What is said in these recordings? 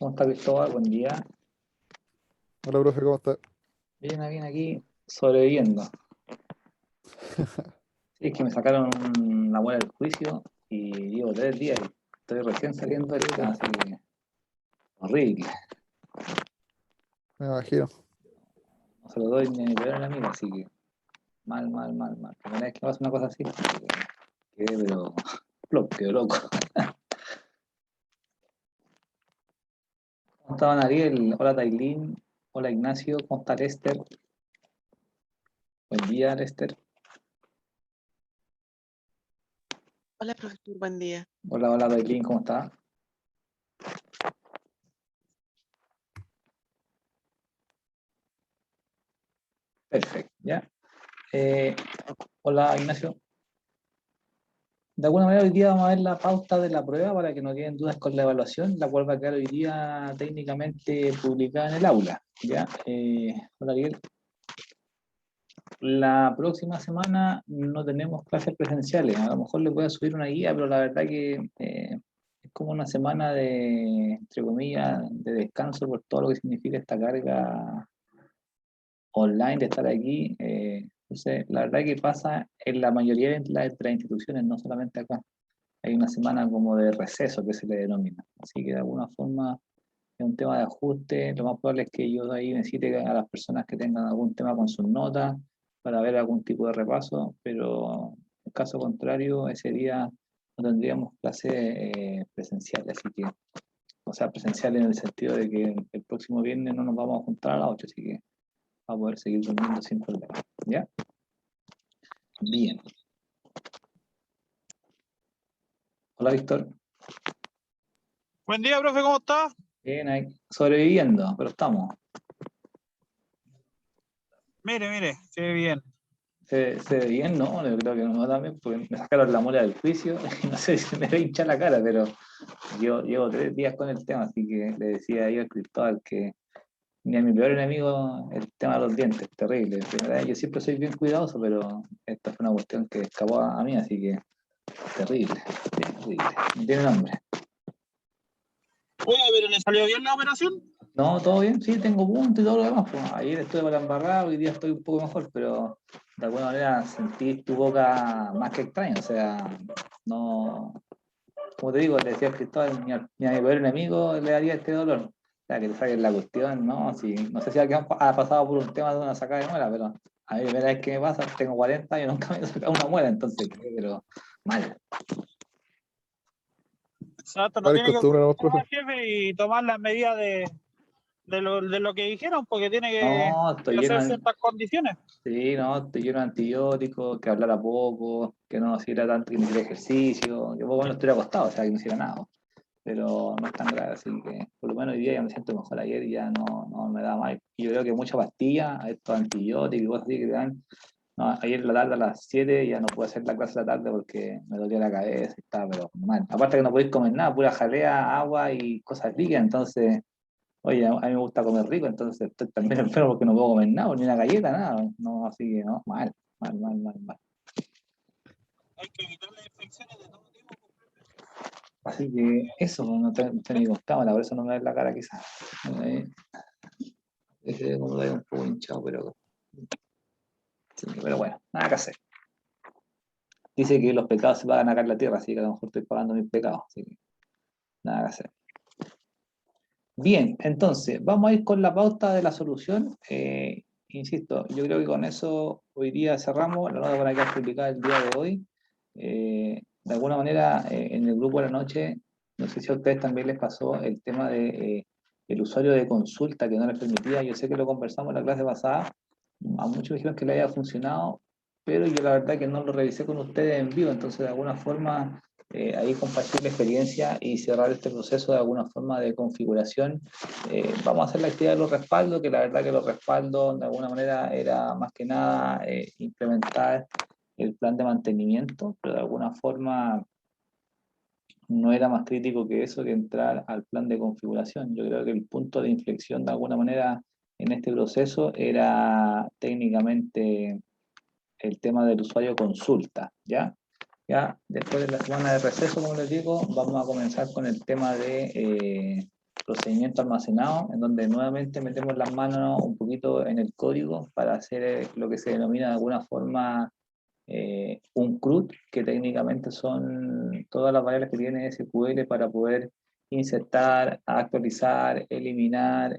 ¿Cómo está Cristóbal? Buen día. Hola, profe, ¿cómo está? Bien, bien aquí, sobreviviendo. Sí, es que me sacaron la muela del juicio y llevo 3 días y estoy recién saliendo del tema, Puta, así que horrible. me imagino. No se lo doy ni a mi peor enemigo, así que mal, mal, mal, mal. Primera vez que pasa una cosa así, así que quedé, pero flop, quedé loco. ¿Cómo estaban Ariel? Hola Tailín. Hola Ignacio. ¿Cómo está Lester? Buen día, Lester. Hola, profesor, buen día. Hola, hola Tailín, ¿cómo está? Perfecto, ya. Eh, hola Ignacio. De alguna manera hoy día vamos a ver la pauta de la prueba para que no queden dudas con la evaluación, la cual va a quedar hoy día técnicamente publicada en el aula. ¿Ya? Hola Ariel. La próxima semana no tenemos clases presenciales. A lo mejor les voy a subir una guía, pero la verdad que es como una semana de, entre comillas, de descanso por todo lo que significa esta carga online de estar aquí. Entonces, la verdad que pasa en la mayoría de las instituciones, no solamente acá. Hay una semana como de receso que se le denomina. Así que de alguna forma es un tema de ajuste. Lo más probable es que yo de ahí necesite a las personas que tengan algún tema con sus notas para ver algún tipo de repaso, pero en caso contrario, ese día no tendríamos clases presenciales. Así que, o sea, presenciales en el sentido de que el próximo viernes no nos vamos a juntar a las 8, así que va a poder seguir durmiendo sin problema. ¿Ya? Bien. Hola, Víctor. Buen día, profe, ¿cómo está? Bien, ahí sobreviviendo, pero estamos. Mire, qué bien. Se ve bien, ¿no? Yo creo que no también, porque me sacaron la muela del juicio y no sé si me va a hinchar la cara, pero yo llevo 3 días con el tema, así que le decía ahí al Cristóbal que ni a mi peor enemigo el tema de los dientes, terrible. Primera vez, yo siempre soy bien cuidadoso, pero esta fue una cuestión que escapó a mí, así que terrible, terrible. No tiene nombre. Oye, pero ¿le salió bien la operación? No, todo bien, sí, tengo punto y todo lo demás. Pues. Ayer estuve para embarrado, hoy día estoy un poco mejor, pero de alguna manera sentí tu boca más que extraña. O sea, no, como te digo, le decía a Cristóbal, ni a mi peor enemigo le daría este dolor. O sea, que te saquen la cuestión, ¿no? Si, no sé si alguien ha pasado por un tema de una sacada de muela, pero a mí la primera vez que me pasa, tengo 40 años, nunca me he sacado una muela, entonces, pero mal. Exacto, no Vale, es tiene que costumbre, ¿no, profe? al jefe y tomar las medidas de lo que dijeron, porque tiene No, que estoy lleno hacer de, ciertas condiciones. sí, no, estoy lleno de antibióticos, que hablara poco, que no hiciera tanto, que no hiciera ejercicio, que poco menos estuviera acostado, o sea, que no hiciera nada. Pero no es tan grave, así que por lo menos hoy día ya me siento mejor. Ayer y ya no me da mal. Y yo creo que mucha pastilla, estos antibióticos y cosas así que te dan. No, ayer en la tarde a las 7 ya no pude hacer la clase de la tarde porque me dolía la cabeza y estaba pero mal. Aparte que no podéis comer nada, pura jalea, agua y cosas líquidas, entonces, oye, a mí me gusta comer rico, entonces estoy también enfermo porque no puedo comer nada, ni una galleta, nada. No, así que no, mal, mal, mal, mal, mal. Hay que evitar las infecciones de todo tipo. Así que eso, no te ni con cámara, por eso no me ves la cara quizás. Ese como da un poco hinchado, pero, sí, pero bueno, nada que hacer. Dice que los pecados se pagan acá en la tierra, así que a lo mejor estoy pagando mis pecados, así que nada que hacer. Bien, entonces, vamos a ir con la pauta de la solución. Insisto, yo creo que con eso hoy día cerramos, la nota van a quedar publicada el día de hoy. De alguna manera, en el grupo de la noche, no sé si a ustedes también les pasó el tema de el usuario de consulta que no les permitía, yo sé que lo conversamos en la clase pasada, a muchos dijeron que le había funcionado, pero yo la verdad que no lo revisé con ustedes en vivo, entonces de alguna forma ahí compartir la experiencia y cerrar este proceso de alguna forma de configuración. Vamos a hacer la actividad de los respaldos, que la verdad que los respaldos de alguna manera era más que nada implementar el plan de mantenimiento, pero de alguna forma no era más crítico que eso, que entrar al plan de configuración. Yo creo que el punto de inflexión de alguna manera en este proceso era técnicamente el tema del usuario consulta, ¿ya? Ya después de la semana de receso, como les digo, vamos a comenzar con el tema de procedimiento almacenado, en donde nuevamente metemos las manos un poquito en el código para hacer lo que se denomina de alguna forma un CRUD, que técnicamente son todas las variables que tiene SQL para poder insertar, actualizar, eliminar,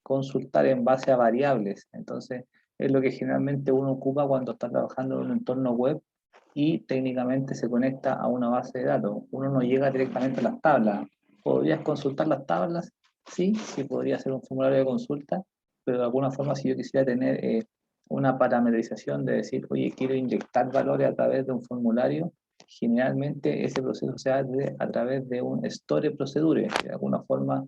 consultar en base a variables. Entonces, es lo que generalmente uno ocupa cuando está trabajando en un entorno web y técnicamente se conecta a una base de datos. Uno no llega directamente a las tablas. ¿Podrías consultar las tablas? Sí, sí podría hacer un formulario de consulta, pero de alguna forma si yo quisiera tener una parametrización de decir, oye, quiero inyectar valores a través de un formulario, generalmente ese proceso se hace a través de un store procedure, que de alguna forma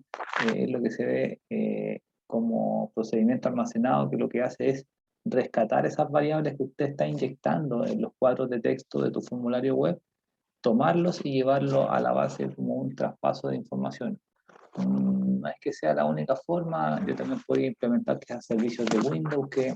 es lo que se ve como procedimiento almacenado, que lo que hace es rescatar esas variables que usted está inyectando en los cuadros de texto de tu formulario web, tomarlos y llevarlos a la base como un traspaso de información. No es que sea la única forma, yo también podría implementar quizás servicios de Windows que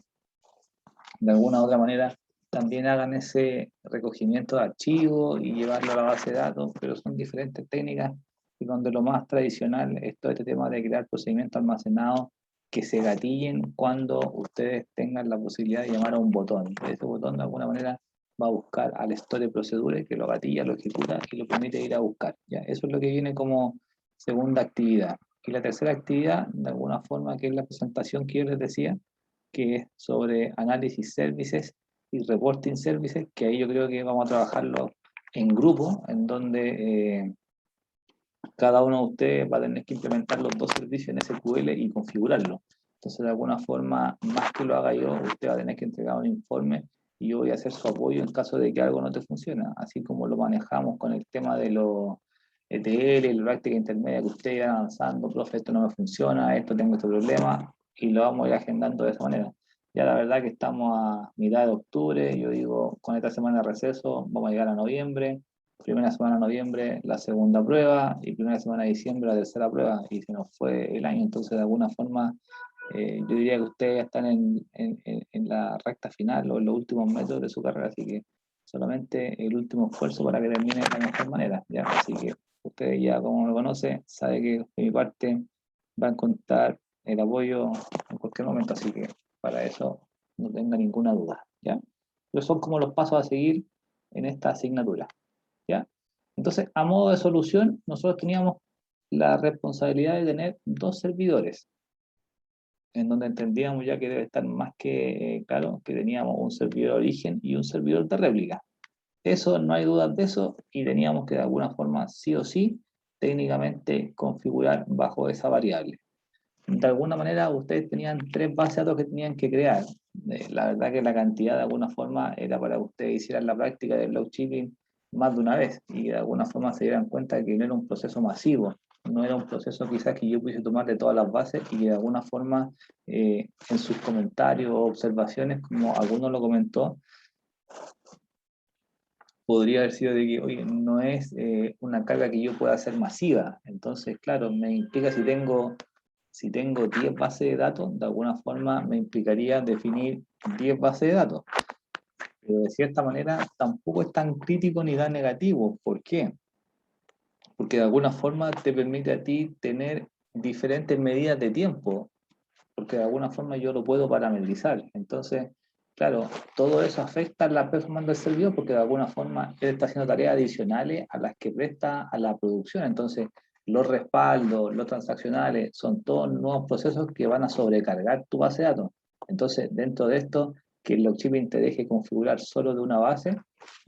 de alguna u otra manera también hagan ese recogimiento de archivos y llevarlo a la base de datos, pero son diferentes técnicas y donde lo más tradicional es todo este tema de crear procedimientos almacenados que se gatillen cuando ustedes tengan la posibilidad de llamar a un botón. Ese botón de alguna manera va a buscar al store procedure que lo gatilla, lo ejecuta y lo permite ir a buscar. ¿Ya? Eso es lo que viene como segunda actividad. Y la tercera actividad, de alguna forma, que es la presentación que yo les decía, que es sobre análisis services y reporting services, que ahí yo creo que vamos a trabajarlo en grupo, en donde cada uno de ustedes va a tener que implementar los dos servicios en SQL y configurarlo. Entonces, de alguna forma, más que lo haga yo, usted va a tener que entregar un informe y yo voy a hacer su apoyo en caso de que algo no te funcione, así como lo manejamos con el tema de los ETL, la práctica intermedia, que ustedes van avanzando, profe, esto no me funciona, esto tengo este problema, y lo vamos a ir agendando de esa manera. Ya la verdad que estamos a mitad de octubre, yo digo, con esta semana de receso vamos a llegar a noviembre, primera semana de noviembre la segunda prueba y primera semana de diciembre la tercera prueba, y se nos fue el año, entonces de alguna forma yo diría que ustedes ya están en la recta final o en los últimos metros de su carrera, así que solamente el último esfuerzo para que termine de la mejor manera, ¿ya? Así que ustedes ya como me conocen, sabe que de mi parte va a encontrar el apoyo en cualquier momento, así que para eso no tenga ninguna duda, ¿ya? Pero son como los pasos a seguir en esta asignatura, ¿ya? Entonces, a modo de solución, nosotros teníamos la responsabilidad de tener dos servidores, en donde entendíamos ya que debe estar más que claro que teníamos un servidor de origen y un servidor de réplica. Eso, no hay dudas de eso, y teníamos que de alguna forma, sí o sí, técnicamente configurar bajo esa variable. De alguna manera, ustedes tenían tres bases de datos que tenían que crear. La verdad que la cantidad de alguna forma era para que ustedes hicieran la práctica del load shipping más de una vez y de alguna forma se dieran cuenta que no era un proceso masivo, no era un proceso quizás que yo pudiese tomar de todas las bases y que de alguna forma en sus comentarios o observaciones, como alguno lo comentó, podría haber sido de que, oye, no es una carga que yo pueda hacer masiva. Entonces, claro, me implica si tengo 10 bases de datos, de alguna forma me implicaría definir 10 bases de datos. Pero de cierta manera tampoco es tan crítico ni tan negativo. ¿Por qué? Porque de alguna forma te permite a ti tener diferentes medidas de tiempo, porque de alguna forma yo lo puedo parametrizar. Entonces, claro, todo eso afecta a la performance del servidor porque de alguna forma él está haciendo tareas adicionales a las que presta a la producción. Entonces, los respaldos, los transaccionales, son todos nuevos procesos que van a sobrecargar tu base de datos. Entonces, dentro de esto, que el lockshipping te deje configurar solo de una base,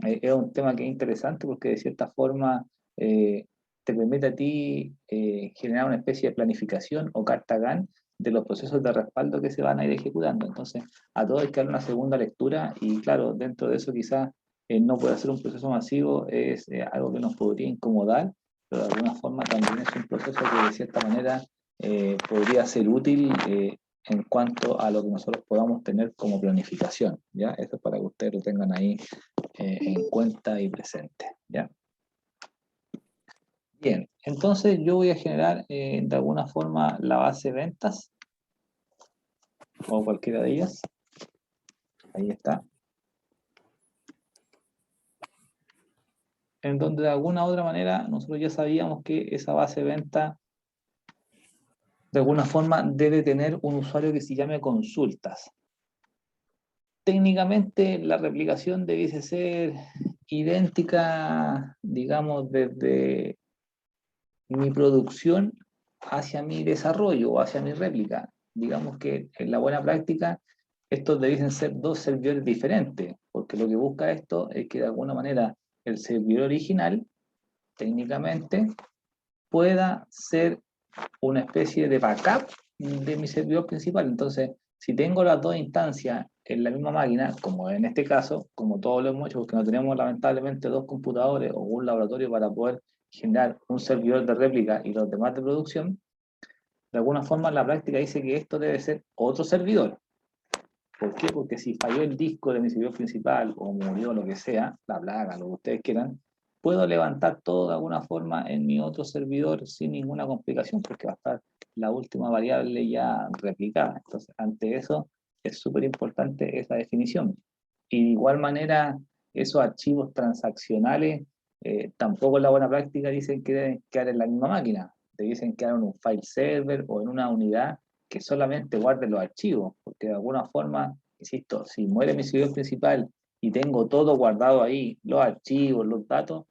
es un tema que es interesante porque de cierta forma te permite a ti generar una especie de planificación o carta GAN de los procesos de respaldo que se van a ir ejecutando. Entonces, a todo hay que darle una segunda lectura y claro, dentro de eso quizás no puede ser un proceso masivo, es algo que nos podría incomodar, pero de alguna forma también es un proceso que de cierta manera podría ser útil en cuanto a lo que nosotros podamos tener como planificación, ¿ya? Eso es para que ustedes lo tengan ahí en cuenta y presente, ¿ya? Bien, entonces yo voy a generar de alguna forma la base de ventas o cualquiera de ellas. Ahí está. En donde de alguna u otra manera nosotros ya sabíamos que esa base de venta de alguna forma debe tener un usuario que se llame consultas. Técnicamente la replicación debiese ser idéntica, digamos, desde mi producción hacia mi desarrollo o hacia mi réplica. Digamos que en la buena práctica estos debiesen ser dos servidores diferentes, porque lo que busca esto es que de alguna manera el servidor original, técnicamente, pueda ser una especie de backup de mi servidor principal. Entonces, si tengo las dos instancias en la misma máquina, como en este caso, como todos lo hemos hecho, porque no tenemos lamentablemente dos computadores o un laboratorio para poder generar un servidor de réplica y los demás de producción, de alguna forma la práctica dice que esto debe ser otro servidor. ¿Por qué? Porque si falló el disco de mi servidor principal o murió lo que sea, la plaga, lo que ustedes quieran, puedo levantar todo de alguna forma en mi otro servidor sin ninguna complicación porque va a estar la última variable ya replicada. Entonces, ante eso es súper importante esa definición. Y de igual manera, esos archivos transaccionales tampoco en la buena práctica dicen que deben quedar en la misma máquina. Te dicen quedar en un file server o en una unidad que solamente guarde los archivos, porque de alguna forma, insisto, si muere mi servidor principal y tengo todo guardado ahí, los archivos, los datos,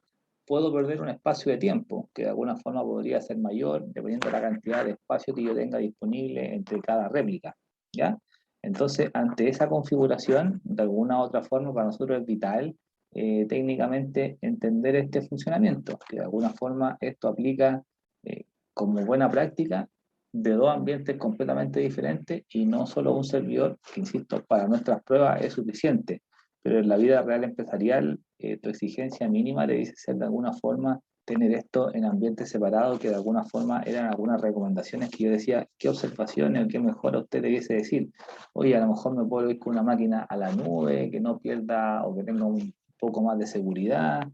puedo perder un espacio de tiempo, que de alguna forma podría ser mayor, dependiendo de la cantidad de espacio que yo tenga disponible entre cada réplica, ¿ya? Entonces, ante esa configuración, de alguna u otra forma, para nosotros es vital técnicamente entender este funcionamiento, que de alguna forma esto aplica como buena práctica de dos ambientes completamente diferentes y no solo un servidor, que insisto, para nuestras pruebas es suficiente, pero en la vida real empresarial tu exigencia mínima debe ser de alguna forma tener esto en ambientes separados, que de alguna forma eran algunas recomendaciones que yo decía, ¿qué observaciones o qué mejora usted debiese decir? Oye, a lo mejor me puedo ir con una máquina a la nube, que no pierda o que tenga un poco más de seguridad,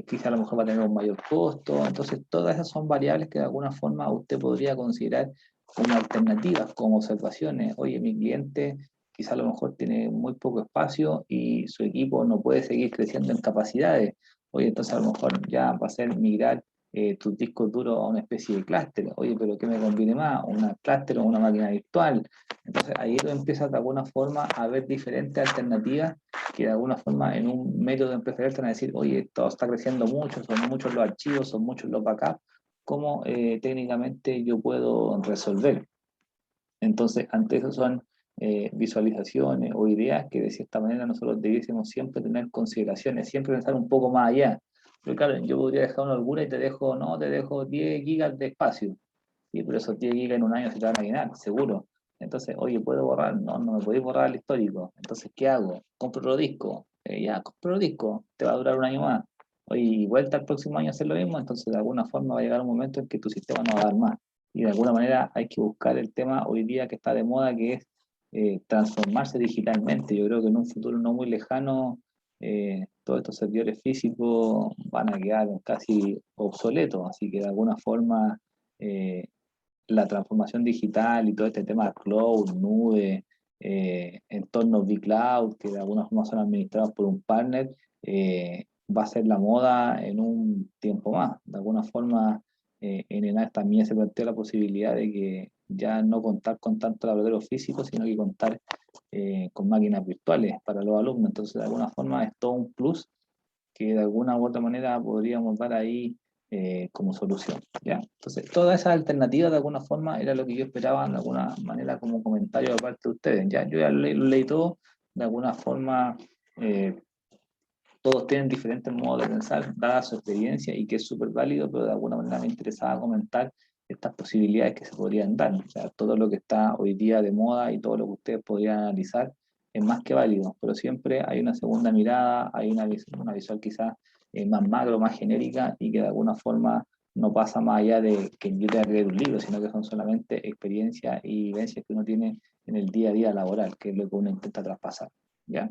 quizá a lo mejor va a tener un mayor costo. Entonces, todas esas son variables que de alguna forma usted podría considerar como alternativas, como observaciones. Oye, mi cliente quizá a lo mejor tiene muy poco espacio y su equipo no puede seguir creciendo en capacidades. Oye, entonces a lo mejor ya va a ser migrar tus discos duros a una especie de clúster. Oye, pero ¿qué me conviene más? ¿Una clúster o una máquina virtual? Entonces ahí tú empiezas de alguna forma a ver diferentes alternativas que de alguna forma en un método empresarial te van a decir, oye, todo está creciendo mucho, son muchos los archivos, son muchos los backups, ¿cómo técnicamente yo puedo resolver? Entonces, ante eso son visualizaciones o ideas que de cierta manera nosotros debiésemos siempre tener consideraciones, siempre pensar un poco más allá. Pero claro, yo podría dejar una holgura y te dejo, no, te dejo 10 gigas de espacio. Y por esos 10 gigas en un año se te van a llenar, seguro. Entonces, oye, ¿puedo borrar? No, no me podéis borrar el histórico. Entonces, ¿qué hago? Compro otro disco. Ya, compro otro disco. Te va a durar un año más. Oye, y vuelta el próximo año a hacer lo mismo, entonces de alguna forma va a llegar un momento en que tu sistema no va a dar más. Y de alguna manera hay que buscar el tema hoy día que está de moda, que es transformarse digitalmente. Yo creo que en un futuro no muy lejano todos estos servidores físicos van a quedar casi obsoletos, así que de alguna forma eh, la transformación digital y todo este tema de cloud, nube, entornos vCloud, que de alguna forma son administrados por un partner, va a ser la moda en un tiempo más. De alguna forma, en ENAC también se plantea la posibilidad de que ya no contar con tanto laboratorio físico, sino que contar con máquinas virtuales para los alumnos. Entonces, de alguna forma, es todo un plus que de alguna u otra manera podríamos dar ahí como solución, ¿ya? Entonces, todas esas alternativas de alguna forma era lo que yo esperaba de alguna manera como comentario de parte de ustedes, ¿ya? Yo ya lo leí todo, de alguna forma todos tienen diferentes modos de pensar, dada su experiencia y que es súper válido, pero de alguna manera me interesaba comentar estas posibilidades que se podrían dar. O sea, todo lo que está hoy día de moda y todo lo que ustedes podrían analizar es más que válido, pero siempre hay una segunda mirada, hay una visual quizás más macro, más genérica y que de alguna forma no pasa más allá de que yo tenga que leer un libro, sino que son solamente experiencias y vivencias que uno tiene en el día a día laboral, que es lo que uno intenta traspasar. ¿Ya?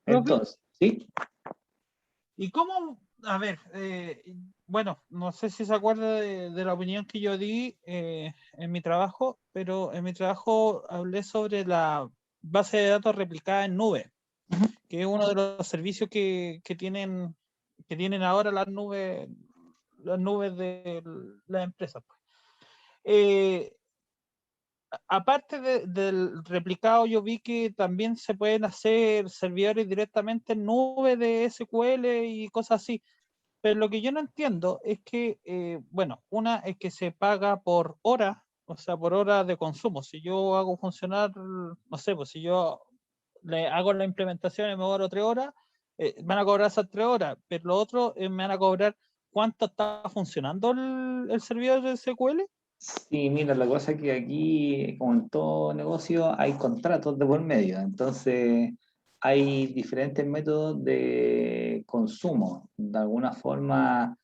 Profe, Entonces, ¿sí? ¿y cómo? A ver, bueno, no sé si se acuerda de la opinión que yo di en mi trabajo, pero en mi trabajo hablé sobre la base de datos replicada en nube, que es uno de los servicios que tienen ahora las nubes de las empresas. aparte del replicado, yo vi que también se pueden hacer servidores directamente en nube de SQL y cosas así. Pero lo que yo no entiendo es que, bueno, una es que se paga por hora, o sea, por hora de consumo. Si yo hago funcionar, no sé, pues si yo le hago la implementación y me cobro 3 horas, van a cobrar esas 3 horas, pero lo otro me van a cobrar cuánto está funcionando el servidor de SQL. Sí, mira, la cosa es que aquí, como en todo negocio, hay contratos de por medio. Entonces, hay diferentes métodos de consumo. De alguna forma,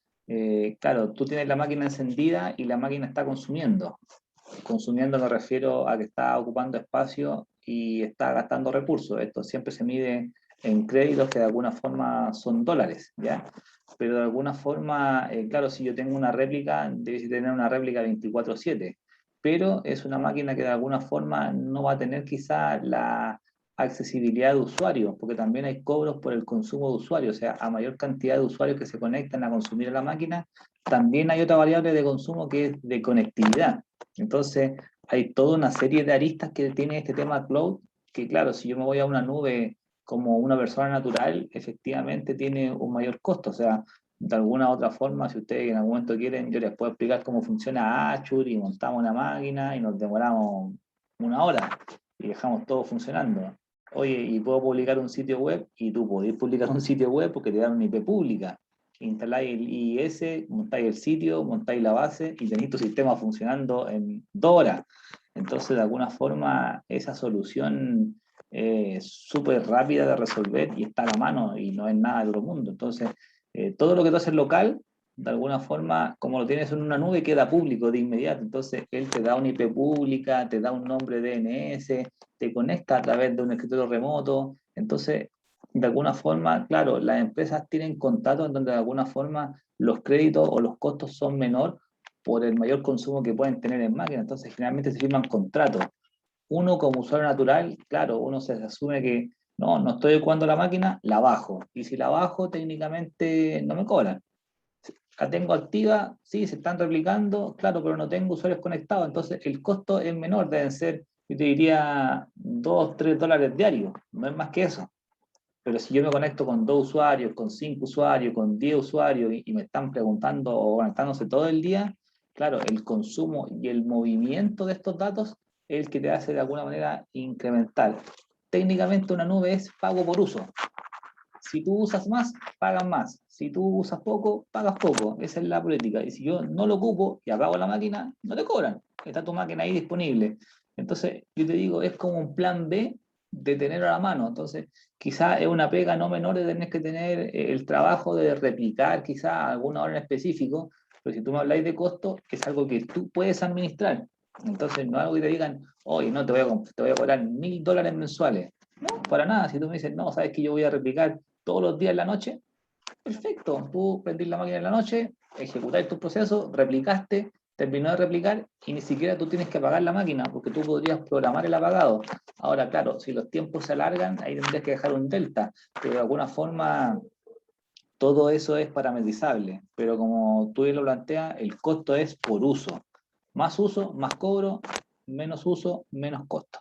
claro, tú tienes la máquina encendida y la máquina está consumiendo. Consumiendo me refiero a que está ocupando espacio y está gastando recursos. Esto siempre se mide en créditos que de alguna forma son dólares, ¿ya? Pero de alguna forma, claro, si yo tengo una réplica, debe tener una réplica 24/7, pero es una máquina que de alguna forma no va a tener quizá la accesibilidad de usuarios, porque también hay cobros por el consumo de usuarios, o sea, a mayor cantidad de usuarios que se conectan a consumir a la máquina, también hay otra variable de consumo que es de conectividad. Entonces, hay toda una serie de aristas que tiene este tema cloud, que claro, si yo me voy a una nube como una persona natural, efectivamente tiene un mayor costo. O sea, de alguna u otra forma, si ustedes en algún momento quieren, yo les puedo explicar cómo funciona Azure y montamos una máquina y nos demoramos 1 hora y dejamos todo funcionando. Oye, y puedo publicar un sitio web y tú podés publicar un sitio web porque te dan una IP pública. Instaláis el IIS, montáis el sitio, montáis la base y tenéis tu sistema funcionando en 2 horas. Entonces, de alguna forma, esa solución es súper rápida de resolver y está a la mano y no es nada del otro mundo. Entonces, todo lo que tú haces local, de alguna forma, como lo tienes en una nube, queda público de inmediato. Entonces, él te da una IP pública, te da un nombre DNS, te conecta a través de un escritorio remoto. Entonces, de alguna forma, claro, las empresas tienen contratos en donde de alguna forma los créditos o los costos son menor por el mayor consumo que pueden tener en máquina. Entonces, generalmente se firman contratos. Uno como usuario natural, claro, uno se asume que no estoy ocupando la máquina, la bajo. Y si la bajo, técnicamente no me cobran. La tengo activa, sí, se están replicando, claro, pero no tengo usuarios conectados. Entonces, el costo es menor, deben ser, yo te diría, $2, $3 diarios, no es más que eso. Pero si yo me conecto con 2 usuarios, con 5 usuarios, con 10 usuarios y me están preguntando o conectándose todo el día, claro, el consumo y el movimiento de estos datos es el que te hace de alguna manera incrementar. Técnicamente una nube es pago por uso. Si tú usas más, pagas más. Si tú usas poco, pagas poco. Esa es la política. Y si yo no lo ocupo y apago la máquina, no te cobran. Está tu máquina ahí disponible. Entonces, yo te digo, es como un plan B de tener a la mano. Entonces, quizá es una pega no menor de tener que tener el trabajo de replicar quizá alguna hora en específico, pero si tú me habláis de costo, es algo que tú puedes administrar. Entonces, no es algo que te digan, oye, no, te voy a cobrar $1000 mensuales. No, para nada. Si tú me dices, no, sabes que yo voy a replicar todos los días en la noche, perfecto. Tú prendís la máquina en la noche, ejecutáis tu proceso, replicaste, terminó de replicar y ni siquiera tú tienes que apagar la máquina porque tú podrías programar el apagado. Ahora, claro, si los tiempos se alargan, ahí tendrías que dejar un delta, pero de alguna forma todo eso es parametrizable. Pero como tú lo planteas, el costo es por uso. Más uso, más cobro, menos uso, menos costo.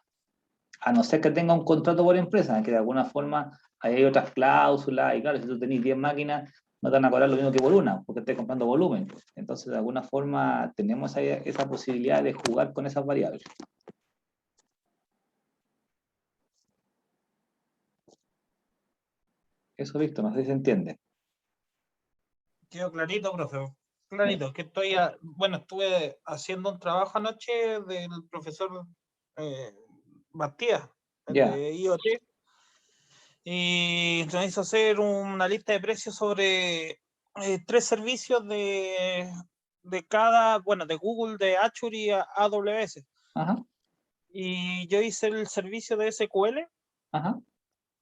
A no ser que tenga un contrato por empresa, que de alguna forma hay otras cláusulas, y claro, si tú tenés 10 máquinas, no te van a cobrar lo mismo que por una, porque estás comprando volumen. Entonces, de alguna forma, tenemos esa posibilidad de jugar con esas variables. Eso, Víctor, no sé si se entiende. Quedó clarito, profe. Clarito, que bueno, estuve haciendo un trabajo anoche del profesor Matías, el Ya, de IoT, y nos hizo hacer una lista de precios sobre 3 servicios de cada, bueno, de Google, de Azure y AWS. ajá, Y yo hice el servicio de SQL, ajá.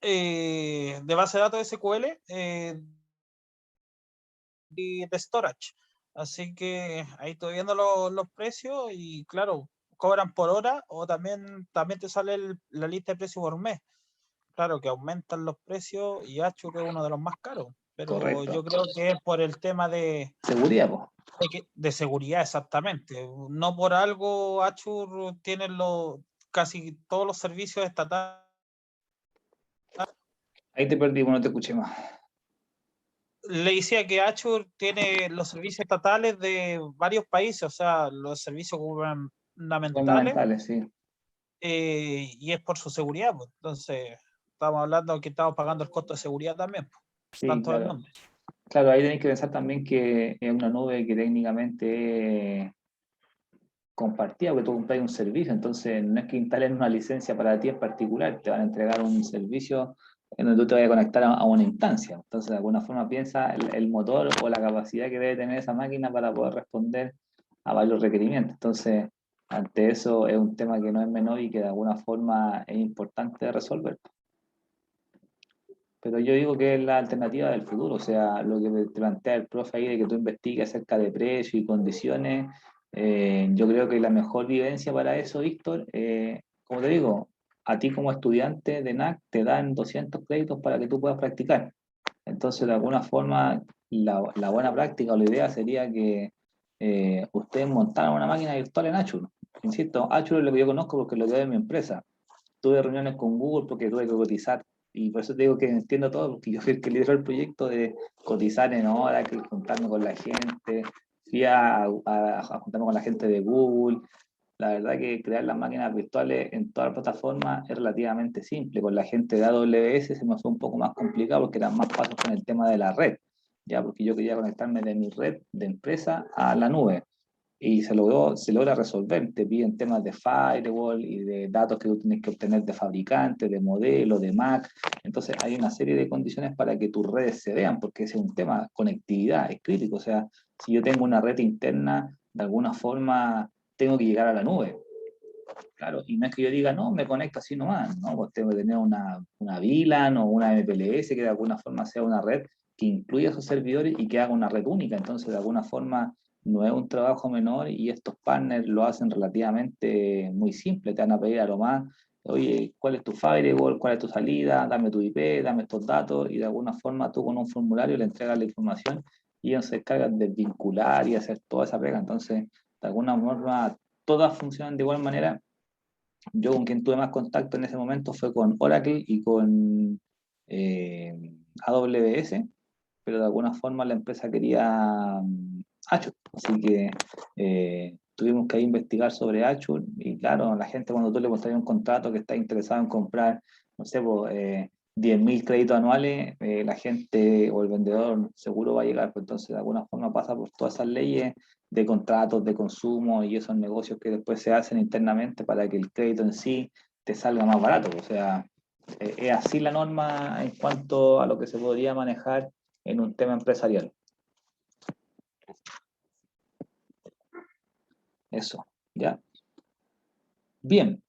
de base de datos de SQL, y de storage. Así que ahí estoy viendo los precios y claro, cobran por hora o también te sale la lista de precios por mes. Claro que aumentan los precios y Azure es uno de los más caros. pero Correcto. yo creo que es por el tema de Seguridad, pues. de seguridad, exactamente. No por algo Azure tiene casi todos los servicios estatales. Ahí te perdí, no te escuché más. Le decía que Azure tiene los servicios estatales de varios países, o sea, los servicios gubernamentales, Fundamentales, sí. y es por su seguridad, pues. Entonces, estamos hablando que estamos pagando el costo de seguridad también, pues, Sí, tanto del claro. nombre. Claro, ahí tenéis que pensar también que es una nube que técnicamente es compartida, porque tú compras un servicio, entonces no es que instalen una licencia para ti en particular, te van a entregar un servicio en donde tú te vayas a conectar a una instancia. Entonces, de alguna forma piensa el motor o la capacidad que debe tener esa máquina para poder responder a varios requerimientos. Entonces, ante eso es un tema que no es menor y que de alguna forma es importante resolver. Pero yo digo que es la alternativa del futuro, o sea, lo que te plantea el profe ahí de que tú investigues acerca de precios y condiciones, yo creo que la mejor vivencia para eso, Víctor, como te digo, a ti como estudiante de NAC te dan 200 créditos para que tú puedas practicar. Entonces, de alguna forma, la buena práctica o la idea sería que ustedes montaran una máquina virtual en Azure. Insisto, Azure es lo que yo conozco porque lo que veo en mi empresa. Tuve reuniones con Google porque tuve que cotizar y por eso te digo que entiendo todo, porque yo fui el que lideró el proyecto de cotizar en Oracle, juntarme con la gente, fui a juntarme con la gente de Google. La verdad que crear las máquinas virtuales en toda la plataforma es relativamente simple. Con la gente de AWS se me fue un poco más complicado porque eran más pasos con el tema de la red, ya porque yo quería conectarme de mi red de empresa a la nube y se logra resolver. Te piden temas de firewall y de datos que tú tienes que obtener de fabricantes, de modelos, de Mac. Entonces hay una serie de condiciones para que tus redes se vean, porque ese es un tema, conectividad, es crítico. O sea, si yo tengo una red interna, de alguna forma tengo que llegar a la nube. Claro, y no es que yo diga, no, me conecto así nomás, ¿no? Pues tengo que tener una VLAN o una MPLS que de alguna forma sea una red que incluya esos servidores y que haga una red única. Entonces, de alguna forma, no es un trabajo menor y estos partners lo hacen relativamente muy simple. Te van a pedir a lo más, oye, ¿cuál es tu firewall? ¿Cuál es tu salida? Dame tu IP, dame estos datos y de alguna forma tú con un formulario le entregas la información y ellos se encargan de vincular y hacer toda esa pega. Entonces, de alguna forma, todas funcionan de igual manera. Yo con quien tuve más contacto en ese momento fue con Oracle y con AWS, pero de alguna forma la empresa quería Azure. Así que tuvimos que investigar sobre Azure y claro, la gente cuando tú le mostras un contrato que está interesado en comprar, no sé, 10.000 créditos anuales, la gente o el vendedor seguro va a llegar, pues entonces de alguna forma pasa por todas esas leyes de contratos, de consumo y esos negocios que después se hacen internamente para que el crédito en sí te salga más barato. O sea, es así la norma en cuanto a lo que se podría manejar en un tema empresarial. Eso, ¿ya? Bien.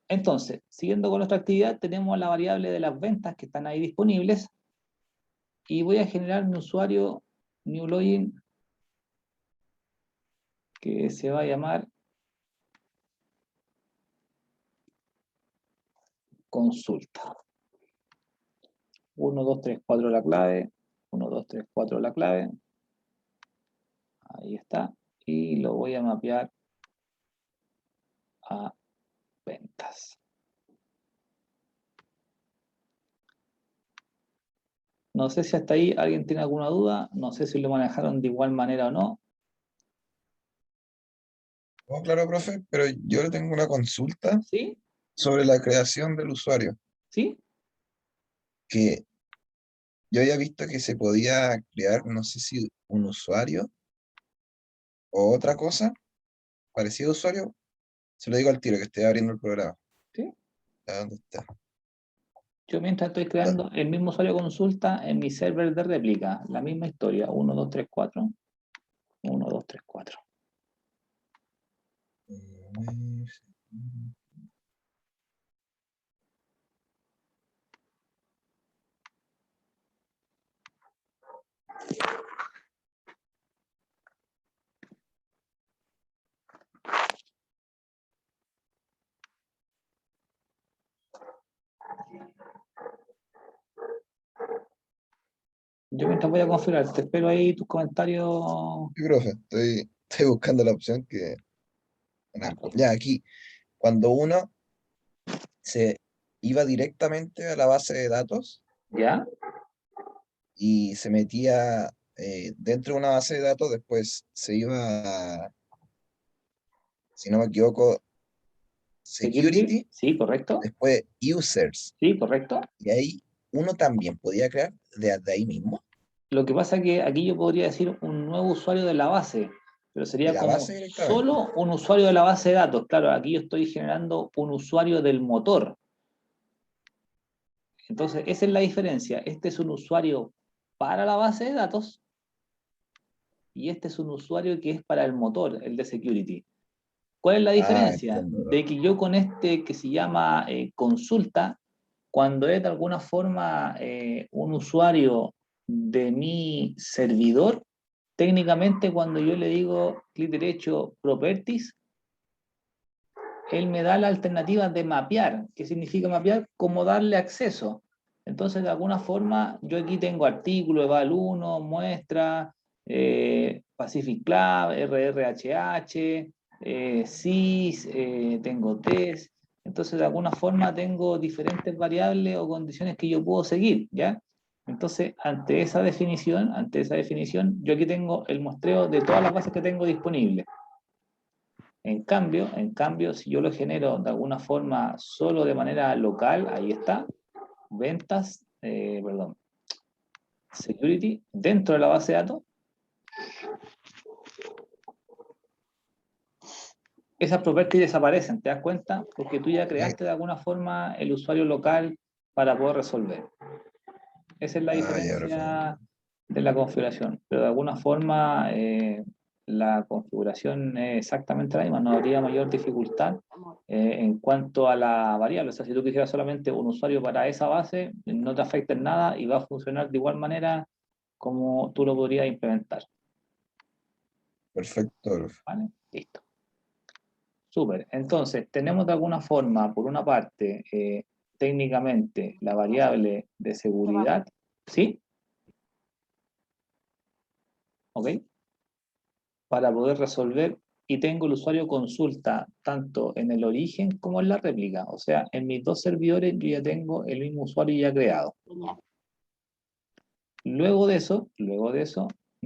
Entonces, siguiendo con nuestra actividad, tenemos la variable de las ventas que están ahí disponibles y voy a generar un usuario new login que se va a llamar consulta. 1, 2, 3, 4 la clave. 1, 2, 3, 4 la clave. Ahí está. Y lo voy a mapear a ventas. No sé si hasta ahí alguien tiene alguna duda. No sé si lo manejaron de igual manera o no. No, claro, profe, pero yo le tengo una consulta ¿Sí? sobre la creación del usuario, ¿Sí? que yo había visto que se podía crear, no sé si un usuario o otra cosa, parecido a usuario, se lo digo al tiro que estoy abriendo el programa. ¿Sí? ¿A dónde está? Yo mientras estoy Da- creando el mismo usuario consulta en mi server de réplica. La misma historia. 1, 2, 3, 4. 1, 2, 3, 4. Yo mientras voy a configurar, te espero ahí tus comentarios. Sí, profe, estoy buscando la opción que... Ya, aquí, cuando uno se iba directamente a la base de datos ¿Ya? y se metía dentro de una base de datos, después se iba a, si no me equivoco, Security, security, sí, correcto. después users, Sí, correcto. y ahí uno también podía crear de ahí mismo, Lo que pasa es que aquí yo podría decir un nuevo usuario de la base, pero de sería la como base directamente. solo un usuario de la base de datos. Claro, aquí yo estoy generando un usuario del motor. Entonces, esa es la diferencia. Este es un usuario para la base de datos y este es un usuario que es para el motor, el de security. ¿Cuál es la Ah, diferencia? entiendo, De que yo con este que se llama consulta, cuando es de alguna forma un usuario de mi servidor, técnicamente cuando yo le digo clic derecho properties, él me da la alternativa de mapear. ¿Qué significa mapear? Como darle acceso. Entonces, de alguna forma, yo aquí tengo artículo, eval1, muestra, Pacific Club, RRHH, SYS, tengo test. Entonces, de alguna forma, tengo diferentes variables o condiciones que yo puedo seguir, ¿ya? Entonces, ante esa definición, yo aquí tengo el muestreo de todas las bases que tengo disponibles. En cambio, si yo lo genero de alguna forma solo de manera local, ahí está, ventas, security, dentro de la base de datos, esas properties desaparecen, ¿te das cuenta? Porque tú ya creaste de alguna forma el usuario local para poder resolver. Esa es la Ya, profe. diferencia de la configuración, pero de alguna forma la configuración es exactamente la misma, no habría mayor dificultad en cuanto a la variable. O sea, si tú quisieras solamente un usuario para esa base, no te afecta en nada y va a funcionar de igual manera como tú lo podrías implementar. Perfecto, profe. ¿Vale? Listo. Súper. Entonces, tenemos de alguna forma, por una parte, técnicamente la variable de seguridad, ¿sí? ¿Ok? Para poder resolver y tengo el usuario consulta tanto en el origen como en la réplica. O sea, en mis dos servidores yo ya tengo el mismo usuario ya creado. Luego de eso, me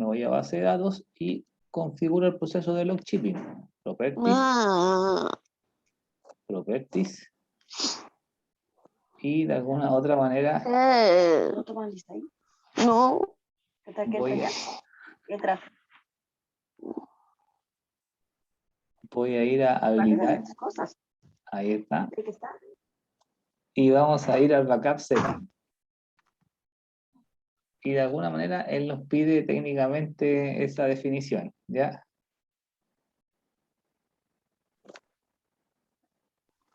voy a base de datos y configuro el proceso de log shipping. Properties y de alguna otra manera ¿No toman lista ahí? No. voy, voy a ir a habilitar. Cosas. Ahí está. ¿De qué está? Y vamos a ir al backup setting. Y de alguna manera él nos pide técnicamente esa definición, ¿ya?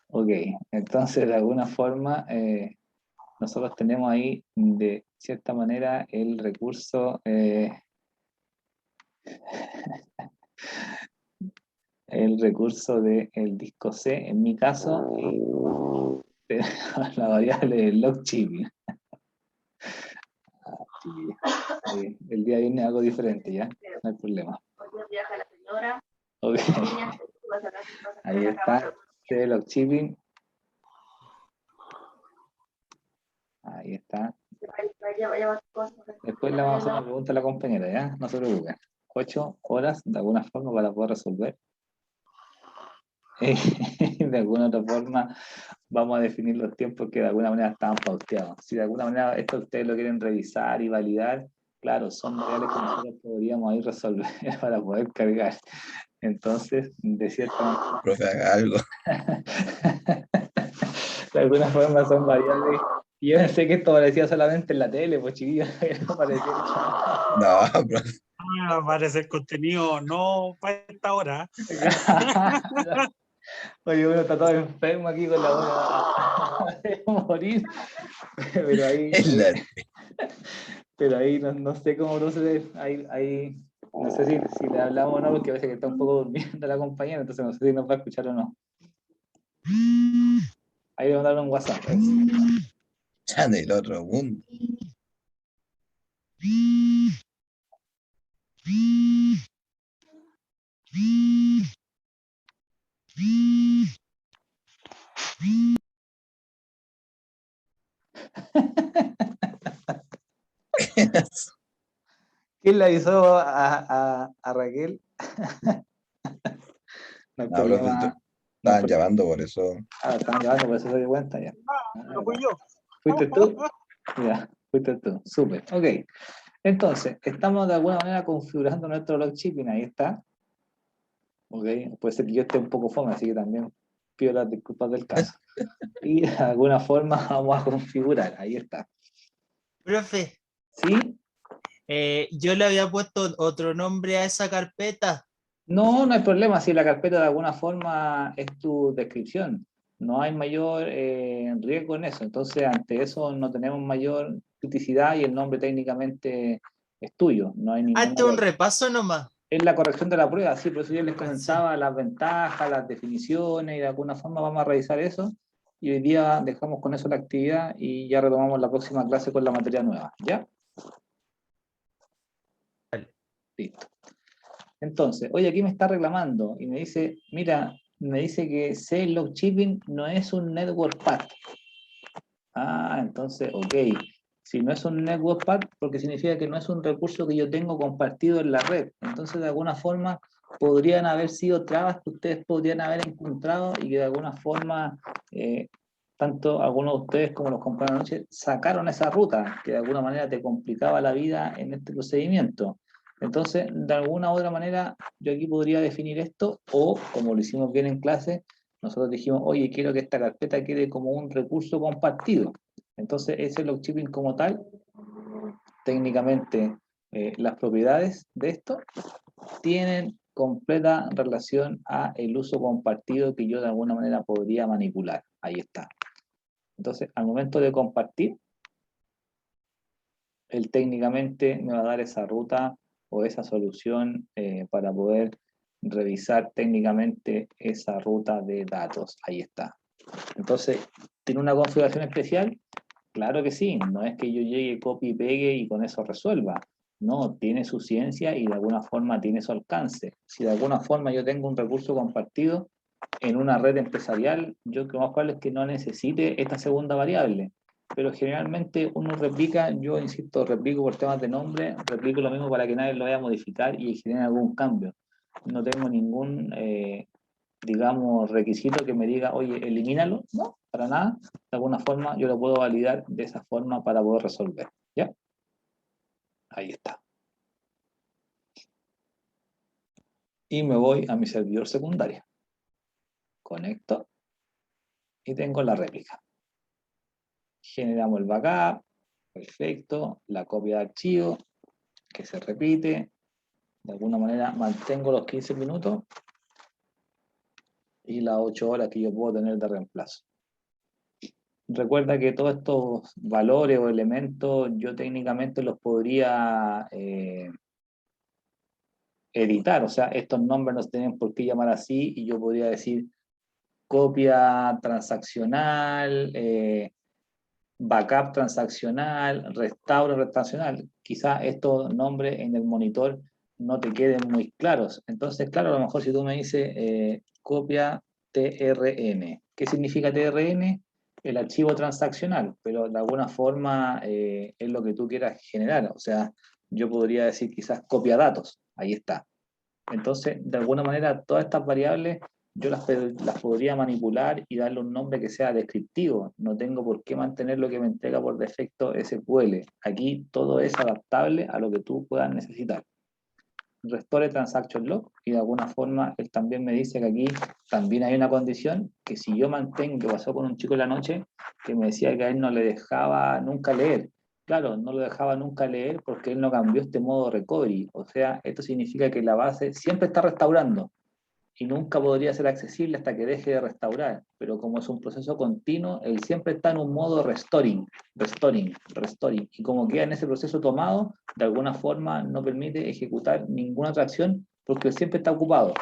Ok, entonces de alguna forma nosotros tenemos ahí de cierta manera el recurso del disco C, en mi caso, la variable del log shipping. El día viene algo diferente, ¿ya? No hay problema. Ok, ahí está, C log shipping. Ahí está. Después le vamos a hacer una pregunta a la compañera, ¿ya? No se preocupen. 8 horas de alguna forma para poder resolver. De alguna otra forma vamos a definir los tiempos que de alguna manera estaban pauteados. Si de alguna manera esto ustedes lo quieren revisar y validar, claro, son variables que nosotros podríamos ahí resolver para poder cargar. Entonces, de cierta manera, Profe, haga algo. de alguna forma son variables. Y yo pensé que esto parecía solamente en la tele, pues chiquillos, no parecía. No, profe. Va a aparecer contenido no para esta hora. Oye, uno está todo enfermo aquí con la boca de morir. Pero ahí no sé cómo proceder. Ahí no sé si le hablamos o no, porque parece que está un poco durmiendo la compañera, entonces no sé si nos va a escuchar o no. Ahí le mandaron un WhatsApp. Ya del otro mundo. ¿Quién le avisó a Raquel? No hay No, profe, problema. No hay estaban problema. llamando, por eso. Están llamando, por eso se dio cuenta ya. No fui yo. ¿Fuiste tú? Ya, fuiste tú. Súper. Ok. Entonces, estamos de alguna manera configurando nuestro log shipping. Ahí está. Ok. Puede ser que yo esté un poco fome, así que también pido las disculpas del caso. Y de alguna forma vamos a configurar. Ahí está. Profe, ¿Sí? yo le había puesto otro nombre a esa carpeta. No, no hay problema. Si la carpeta de alguna forma es tu descripción, no hay mayor riesgo en eso. Entonces, ante eso no tenemos mayor criticidad y el nombre técnicamente es tuyo. No hay ninguna. Hazte un repaso nomás. Es la corrección de la prueba, sí, por eso yo les Sí. comentaba las ventajas, las definiciones y de alguna forma vamos a revisar eso. Y hoy día dejamos con eso la actividad y ya retomamos la próxima clase con la materia nueva. ¿Ya? Vale. Listo. Entonces, oye, aquí me está reclamando y me dice, mira, me dice que C-Log Shipping no es un network path. Ah, entonces, ok. Si no es un network path, porque significa que no es un recurso que yo tengo compartido en la red. Entonces, de alguna forma, podrían haber sido trabas que ustedes podrían haber encontrado y que de alguna forma, tanto algunos de ustedes como los compañeros anoche sacaron esa ruta, que de alguna manera te complicaba la vida en este procedimiento. Entonces, de alguna u otra manera, yo aquí podría definir esto, o como lo hicimos bien en clase, nosotros dijimos, oye, quiero que esta carpeta quede como un recurso compartido. Entonces, ese log shipping como tal, técnicamente, las propiedades de esto tienen completa relación a el uso compartido que yo de alguna manera podría manipular. Ahí está. Entonces, al momento de compartir, él técnicamente me va a dar esa ruta o esa solución para poder revisar técnicamente esa ruta de datos. Ahí está. Entonces, ¿tiene una configuración especial? Claro que sí. No es que yo llegue, copie y pegue y con eso resuelva. No, tiene su ciencia y de alguna forma tiene su alcance. Si de alguna forma yo tengo un recurso compartido en una red empresarial, yo creo más probable es que no necesite esta segunda variable. Pero generalmente uno replica, yo insisto, replico por temas de nombre, replico lo mismo para que nadie lo vaya a modificar y genere algún cambio. No tengo ningún, digamos, requisito que me diga, oye, elimínalo. No, para nada. De alguna forma yo lo puedo validar de esa forma para poder resolver. ¿Ya? Ahí está. Y me voy a mi servidor secundario. Conecto y tengo la réplica. Generamos el backup. Perfecto. La copia de archivo que se repite. De alguna manera mantengo los 15 minutos y las 8 horas que yo puedo tener de reemplazo. Recuerda que todos estos valores o elementos yo técnicamente los podría editar, o sea, estos nombres no se tienen por qué llamar así y yo podría decir copia transaccional, backup transaccional, restauro transaccional. Quizá estos nombres en el monitor no te queden muy claros. Entonces, claro, a lo mejor si tú me dices copia TRN, ¿qué significa TRN? El archivo transaccional, pero de alguna forma es lo que tú quieras generar. O sea, yo podría decir quizás copia datos, ahí está. Entonces, de alguna manera, todas estas variables yo las podría manipular y darle un nombre que sea descriptivo. No tengo por qué mantener lo que me entrega por defecto SQL. Aquí todo es adaptable a lo que tú puedas necesitar. Restore transaction log y de alguna forma él también me dice que aquí también hay una condición que si yo mantengo, que pasó con un chico en la noche que me decía que a él no le dejaba nunca leer. Claro, no lo dejaba nunca leer porque él no cambió este modo recovery. O sea, esto significa que la base siempre está restaurando y nunca podría ser accesible hasta que deje de restaurar. Pero como es un proceso continuo, él siempre está en un modo restoring. Y como queda en ese proceso tomado, de alguna forma no permite ejecutar ninguna otra acción porque él siempre está ocupado.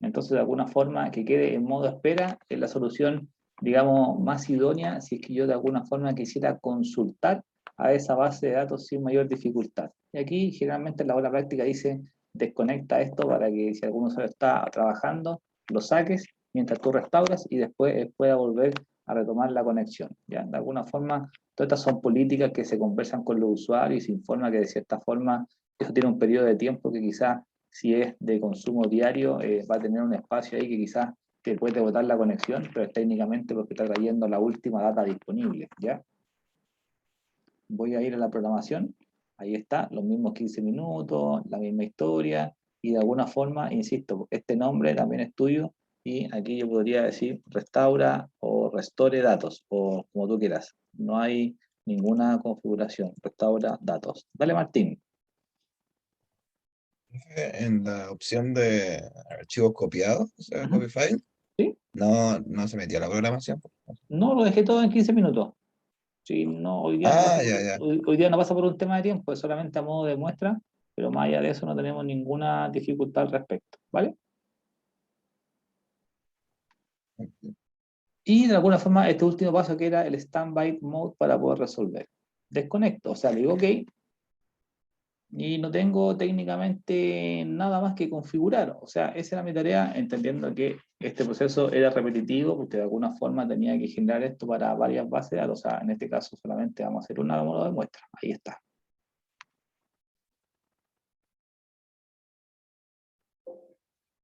Entonces, de alguna forma, que quede en modo espera es la solución, digamos, más idónea si es que yo de alguna forma quisiera consultar a esa base de datos sin mayor dificultad. Y aquí generalmente en la hora práctica dice desconecta esto para que si alguno solo está trabajando, lo saques mientras tú restauras y después pueda volver a retomar la conexión. ¿Ya? De alguna forma, todas estas son políticas que se conversan con los usuarios y se informa que de cierta forma eso tiene un periodo de tiempo que quizás si es de consumo diario va a tener un espacio ahí que quizás te puede botar la conexión, pero es técnicamente porque está trayendo la última data disponible. ¿Ya? Voy a ir a la programación. Ahí está, los mismos 15 minutos, la misma historia, y de alguna forma, insisto, este nombre también es tuyo, y aquí yo podría decir restaura o restore datos, o como tú quieras. No hay ninguna configuración, restaura datos. Dale, Martín. En la opción de archivos copiados, o sea, Ujú. copy file, ¿Sí? no se metió la programación. No, lo dejé todo en 15 minutos. Sí, no, hoy día no pasa Ah, ya, ya. hoy día no pasa por un tema de tiempo, es solamente a modo de muestra, pero más allá de eso no tenemos ninguna dificultad al respecto, ¿vale? Y de alguna forma este último paso que era el standby mode para poder resolver. Desconecto, o sea, le digo OK y no tengo técnicamente nada más que configurar. O sea, esa era mi tarea, entendiendo que este proceso era repetitivo porque de alguna forma tenía que generar esto para varias bases de datos. O sea, en este caso solamente vamos a hacer una modo de muestra. Ahí está.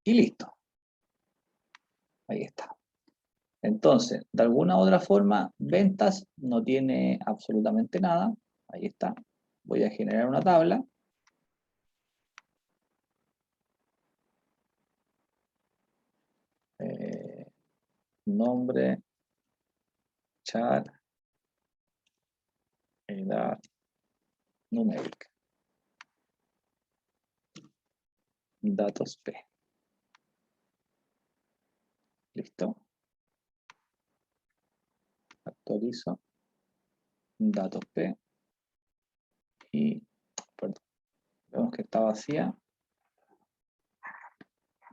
Y listo. Ahí está. Entonces, de alguna otra forma, ventas no tiene absolutamente nada. Ahí está. Voy a generar una tabla. Nombre, chat, edad numérica. Datos P. Listo. Actualizo. Datos P. Y, perdón, vemos que está vacía.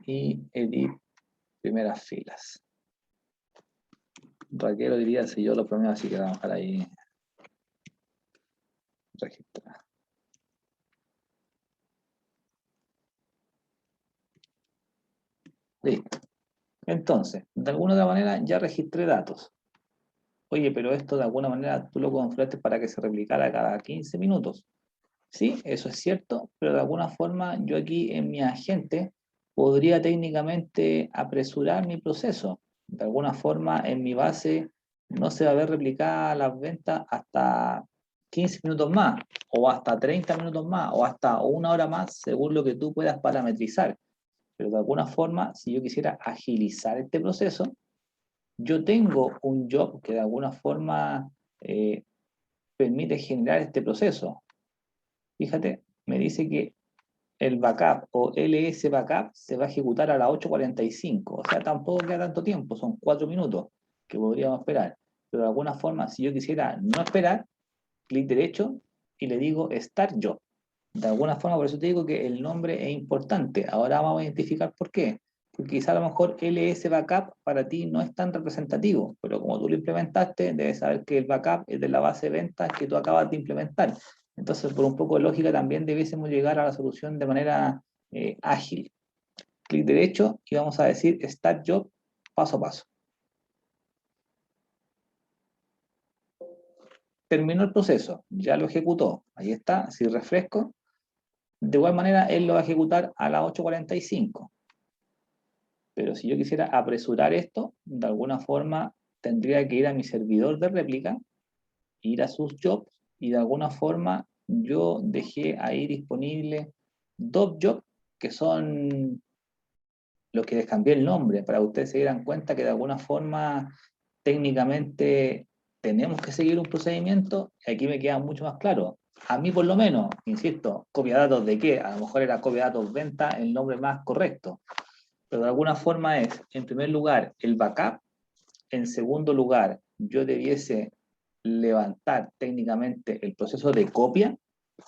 Y edit primeras filas. Raquel diría si yo lo prometo, así que vamos a dejar ahí registrar. Listo. Entonces, de alguna otra manera ya registré datos. Oye, pero esto de alguna manera tú lo configuraste para que se replicara cada 15 minutos. Sí, eso es cierto, pero de alguna forma yo aquí en mi agente podría técnicamente apresurar mi proceso. De alguna forma en mi base no se va a ver replicada las ventas hasta 15 minutos más, o hasta 30 minutos más, o hasta una hora más, según lo que tú puedas parametrizar. Pero de alguna forma, si yo quisiera agilizar este proceso, yo tengo un job que de alguna forma permite generar este proceso. Fíjate, me dice que el backup o LS backup se va a ejecutar a las 8:45. O sea, tampoco queda tanto tiempo, son 4 minutos que podríamos esperar. Pero de alguna forma, si yo quisiera no esperar, clic derecho y le digo Start Job. De alguna forma, por eso te digo que el nombre es importante. Ahora vamos a identificar por qué. Porque quizá a lo mejor LS Backup para ti no es tan representativo, pero como tú lo implementaste, debes saber que el backup es de la base de ventas que tú acabas de implementar. Entonces, por un poco de lógica, también debiésemos llegar a la solución de manera ágil. Clic derecho y vamos a decir Start Job paso a paso. Terminó el proceso, ya lo ejecutó. Ahí está, si refresco, de igual manera, él lo va a ejecutar a las 8:45. Pero si yo quisiera apresurar esto, de alguna forma tendría que ir a mi servidor de réplica, ir a sus jobs, y de alguna forma yo dejé ahí disponible dos jobs que son los que les cambié el nombre, para que ustedes se dieran cuenta que de alguna forma técnicamente tenemos que seguir un procedimiento, y aquí me queda mucho más claro. A mí por lo menos, insisto, copia de datos de qué, a lo mejor era copia de datos venta el nombre más correcto, pero de alguna forma es, en primer lugar, el backup, en segundo lugar, yo debiese levantar técnicamente el proceso de copia,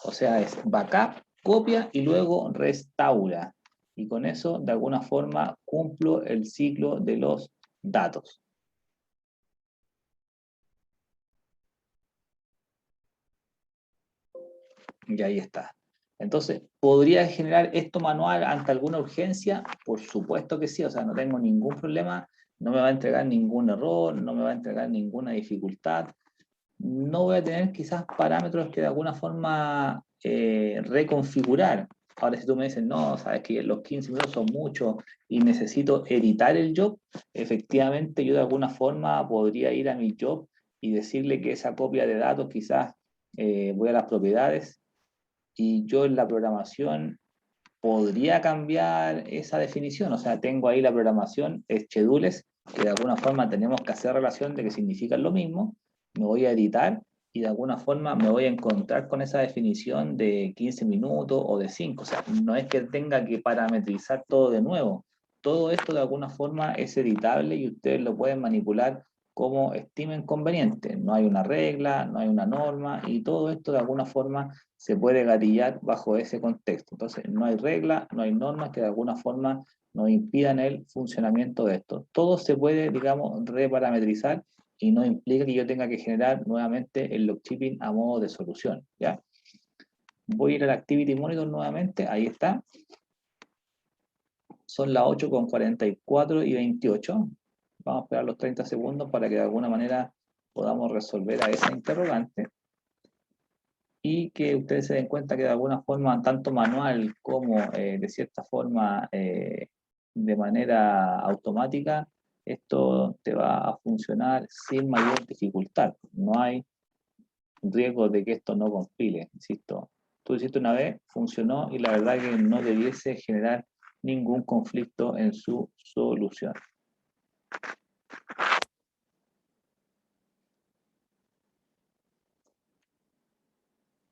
o sea, es backup, copia y luego restaura. Y con eso, de alguna forma, cumplo el ciclo de los datos. Y ahí está. Entonces, ¿podría generar esto manual ante alguna urgencia? Por supuesto que sí, o sea, no tengo ningún problema, no me va a entregar ningún error, no me va a entregar ninguna dificultad. No voy a tener quizás parámetros que de alguna forma reconfigurar. Ahora, si tú me dices, no, sabes que los 15 minutos son muchos y necesito editar el job, efectivamente yo de alguna forma podría ir a mi job y decirle que esa copia de datos quizás voy a las propiedades y yo en la programación podría cambiar esa definición. O sea, tengo ahí la programación, schedules, que de alguna forma tenemos que hacer relación de que significan lo mismo. Me voy a editar y de alguna forma me voy a encontrar con esa definición de 15 minutos o de 5. O sea, no es que tenga que parametrizar todo de nuevo. Todo esto de alguna forma es editable y ustedes lo pueden manipular como estimen conveniente. No hay una regla, no hay una norma y todo esto de alguna forma se puede gatillar bajo ese contexto. Entonces, no hay regla, no hay normas que de alguna forma nos impidan el funcionamiento de esto. Todo se puede, digamos, reparametrizar y no implica que yo tenga que generar nuevamente el lockshipping a modo de solución, ¿ya? Voy a ir al Activity Monitor nuevamente, ahí está. Son las 8:44 y 28. Vamos a esperar los 30 segundos para que de alguna manera podamos resolver a esa interrogante. Y que ustedes se den cuenta que de alguna forma, tanto manual como de cierta forma de manera automática, esto te va a funcionar sin mayor dificultad. No hay riesgo de que esto no compile, insisto. Tú hiciste una vez, funcionó y la verdad que no debiese generar ningún conflicto en su solución.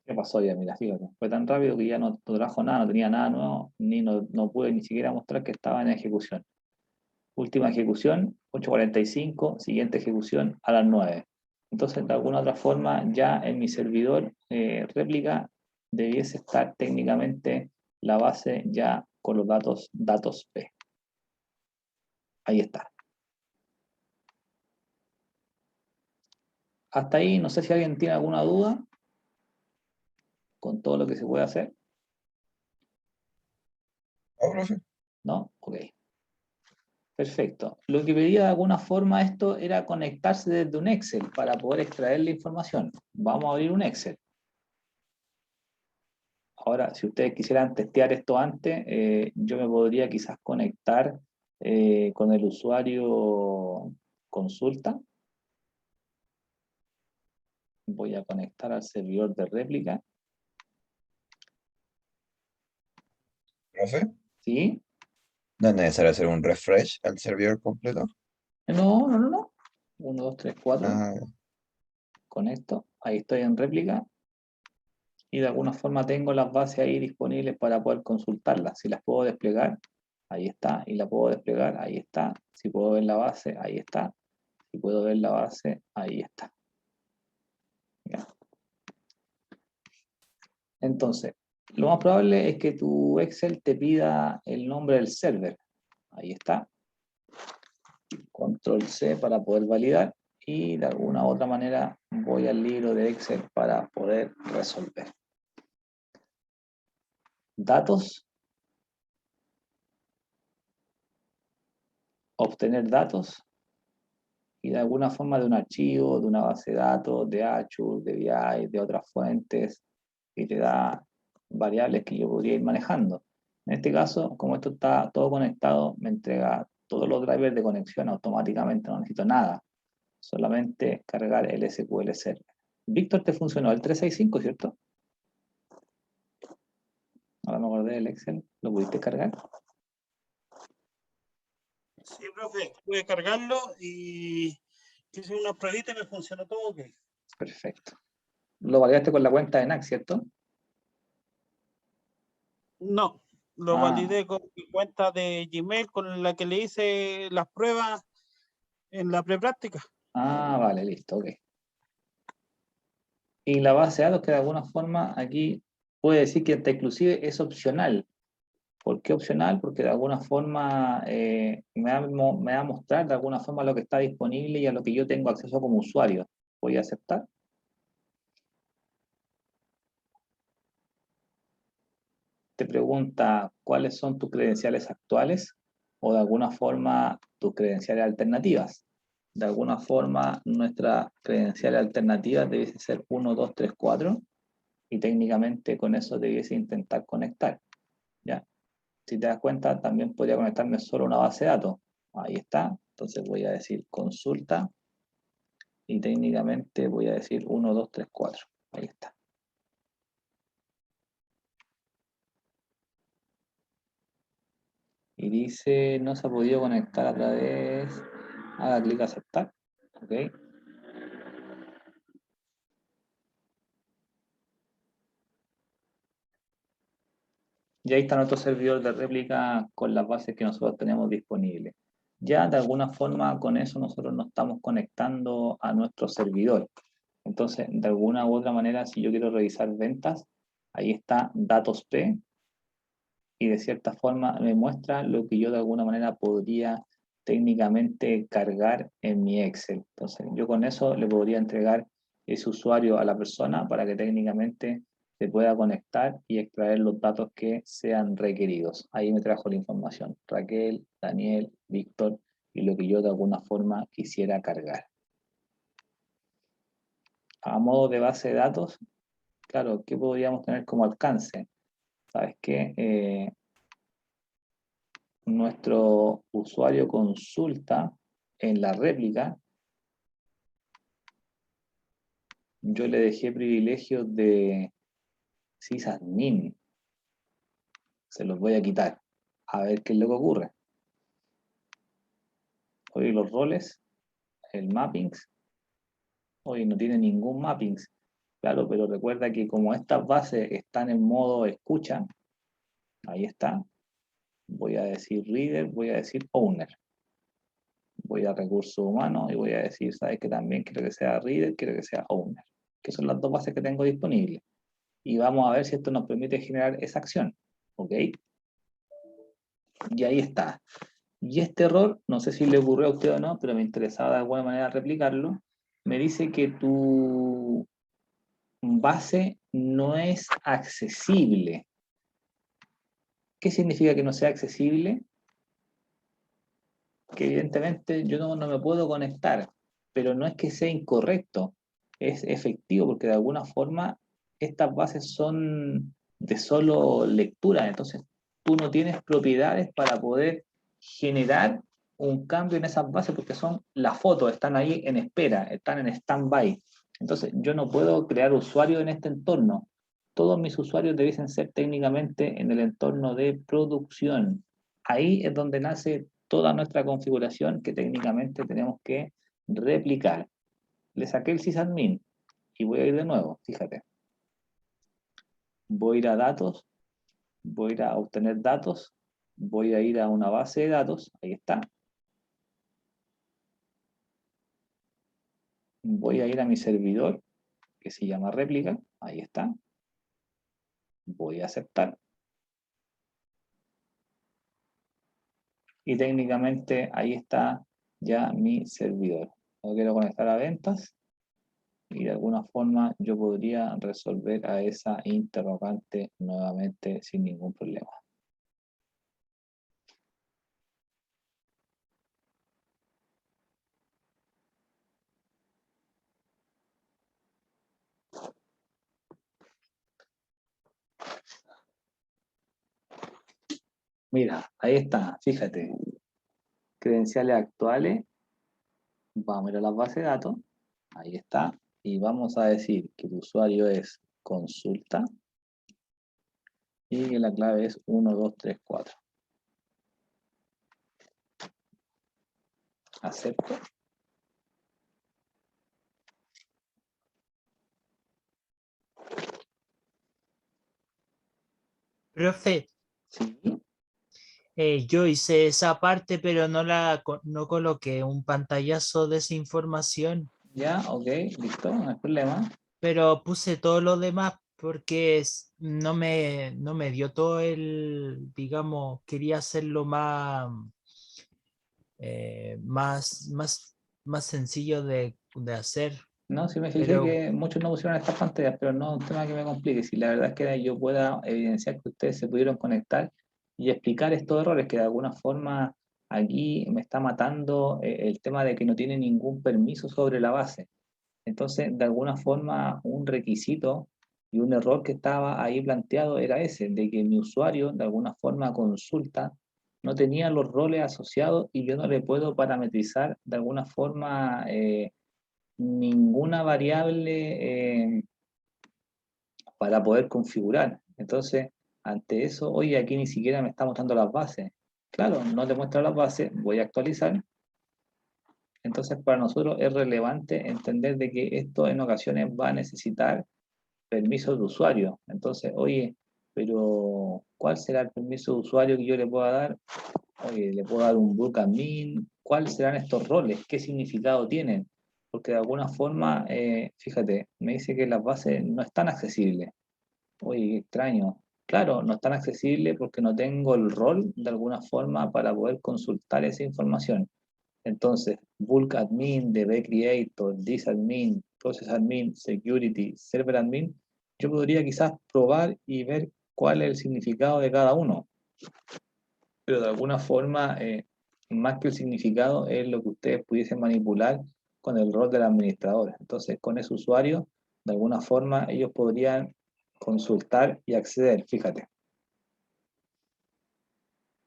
¿Qué pasó ya? Mira, fíjate, fue tan rápido que ya no trajo nada, no tenía nada nuevo, no pude ni siquiera mostrar que estaba en ejecución. Última ejecución, 8:45, siguiente ejecución a las 9. Entonces, de alguna otra forma, ya en mi servidor réplica debiese estar técnicamente la base ya con los datos P. Ahí está. Hasta ahí, no sé si alguien tiene alguna duda con todo lo que se puede hacer. ¿No, profe? ¿No? Ok. Perfecto. Lo que pedía de alguna forma esto era conectarse desde un Excel para poder extraer la información. Vamos a abrir un Excel. Ahora, si ustedes quisieran testear esto antes, yo me podría quizás conectar con el usuario consulta. Voy a conectar al servidor de réplica. ¿Profe? ¿Sí? ¿No es necesario hacer un refresh al servidor completo? No. 1, 2, 3, 4. Ah, Conecto. Ahí estoy en réplica. Y de alguna forma tengo las bases ahí disponibles para poder consultarlas. Si las puedo desplegar, ahí está. Y la puedo desplegar, ahí está. Si puedo ver la base, ahí está. Si puedo ver la base, ahí está. ¿Ya? Entonces, lo más probable es que tu Excel te pida el nombre del server. Ahí está. Control C para poder validar. Y de alguna u otra manera voy al libro de Excel para poder resolver. Datos. Obtener datos. Y de alguna forma de un archivo, de una base de datos, de Azure, de BI, de otras fuentes, y te da variables que yo podría ir manejando. En este caso, como esto está todo conectado, me entrega todos los drivers de conexión automáticamente, no necesito nada, solamente cargar el SQL Server. Víctor, te funcionó el 365, ¿cierto? Ahora me guardé el Excel, ¿lo pudiste cargar? Sí, profe, pude cargarlo y hice unas pruebitas y me funcionó todo ok. Perfecto. Lo validaste con la cuenta de NAC, ¿cierto? No, lo Ah. validé con mi cuenta de Gmail con la que le hice las pruebas en la prepráctica. Ah, vale, listo, ok. Y la base de datos que de alguna forma aquí puede decir que hasta inclusive es opcional. ¿Por qué opcional? Porque de alguna forma me va a mostrar de alguna forma lo que está disponible y a lo que yo tengo acceso como usuario. ¿Voy a aceptar? te pregunta cuáles son tus credenciales actuales o de alguna forma tus credenciales alternativas. De alguna forma nuestra credencial alternativa debiese ser 1, 2, 3, 4 y técnicamente con eso debiese intentar conectar. ¿Ya? Si te das cuenta, también podría conectarme solo a una base de datos. Ahí está. Entonces voy a decir consulta y técnicamente voy a decir 1, 2, 3, 4. Ahí está. Y dice, no se ha podido conectar a través, haga clic a aceptar, ok. Y ahí está nuestro servidor de réplica con las bases que nosotros tenemos disponibles. Ya de alguna forma con eso nosotros nos estamos conectando a nuestro servidor. Entonces, de alguna u otra manera, si yo quiero revisar ventas, ahí está datos P, y de cierta forma me muestra lo que yo de alguna manera podría técnicamente cargar en mi Excel. Entonces, yo con eso le podría entregar ese usuario a la persona para que técnicamente se pueda conectar y extraer los datos que sean requeridos. Ahí me trajo la información. Raquel, Daniel, Víctor y lo que yo de alguna forma quisiera cargar. A modo de base de datos, claro, ¿qué podríamos tener como alcance? ¿Sabes qué? Nuestro usuario consulta en la réplica, yo le dejé privilegios de sysadmin. Se los voy a quitar. A ver qué es lo que ocurre. Hoy los roles, el mappings, hoy no tiene ningún mappings. Claro, pero recuerda que como estas bases están en modo escucha, ahí está, voy a decir reader, voy a decir owner. Voy a recursos humanos y voy a decir, ¿sabes que también quiero que sea reader, quiero que sea owner? Que son las dos bases que tengo disponibles. Y vamos a ver si esto nos permite generar esa acción. ¿Ok? Y ahí está. Y este error, no sé si le ocurrió a usted o no, pero me interesaba de alguna manera replicarlo. Me dice que tu base no es accesible. ¿Qué significa que no sea accesible? Que evidentemente yo no me puedo conectar, pero no es que sea incorrecto, es efectivo porque de alguna forma estas bases son de solo lectura, entonces tú no tienes propiedades para poder generar un cambio en esas bases porque son las fotos, están ahí en espera, están en stand-by. Entonces yo no puedo crear usuarios en este entorno. Todos mis usuarios debiesen ser técnicamente en el entorno de producción. Ahí es donde nace toda nuestra configuración que técnicamente tenemos que replicar. Le saqué el sysadmin y voy a ir de nuevo, fíjate. Voy a ir a datos, voy a ir a obtener datos, voy a ir a una base de datos, ahí está. Voy a ir a mi servidor, que se llama réplica, ahí está. Voy a aceptar. Y técnicamente ahí está ya mi servidor. Lo quiero conectar a ventas y de alguna forma yo podría resolver a esa interrogante nuevamente sin ningún problema. Mira, ahí está, fíjate. Credenciales actuales, vamos a ir a las bases de datos, ahí está, y vamos a decir que el usuario es consulta y que la clave es 1, 2, 3, 4. Acepto. Profe, Sí, yo hice esa parte, pero no coloqué un pantallazo de esa información, ya, ok, listo, no hay problema. pero puse todo lo demás porque no me dio todo digamos, quería hacerlo más sencillo de hacer. No, sí me fijé Pero- que muchos no pusieron estas pantallas, pero no es un tema que me complique. Si la verdad es que yo pueda evidenciar que ustedes se pudieron conectar y explicar estos errores, que de alguna forma aquí me está matando el tema de que no tiene ningún permiso sobre la base. Entonces, de alguna forma, un requisito y un error que estaba ahí planteado era ese, de que mi usuario, de alguna forma, consulta, no tenía los roles asociados y yo no le puedo parametrizar de alguna forma ninguna variable para poder configurar. Entonces, ante eso, oye, aquí ni siquiera me está mostrando las bases. Claro, no te muestra las bases, voy a actualizar. Entonces, para nosotros es relevante entender de que esto en ocasiones va a necesitar permisos de usuario. Entonces, oye, pero ¿cuál será el permiso de usuario que yo le pueda dar? Oye, le puedo dar un book admin. ¿Cuáles serán estos roles? ¿Qué significado tienen? Porque de alguna forma, fíjate, me dice que las bases no están accesibles. Oye, qué extraño. Claro, no están accesibles porque no tengo el rol de alguna forma para poder consultar esa información. Entonces, bulk admin, db creator, disadmin, process admin, security, server admin, yo podría quizás probar y ver cuál es el significado de cada uno. Pero de alguna forma, más que el significado, es lo que ustedes pudiesen manipular con el rol del administrador. Entonces, con ese usuario, de alguna forma, ellos podrían consultar y acceder, fíjate.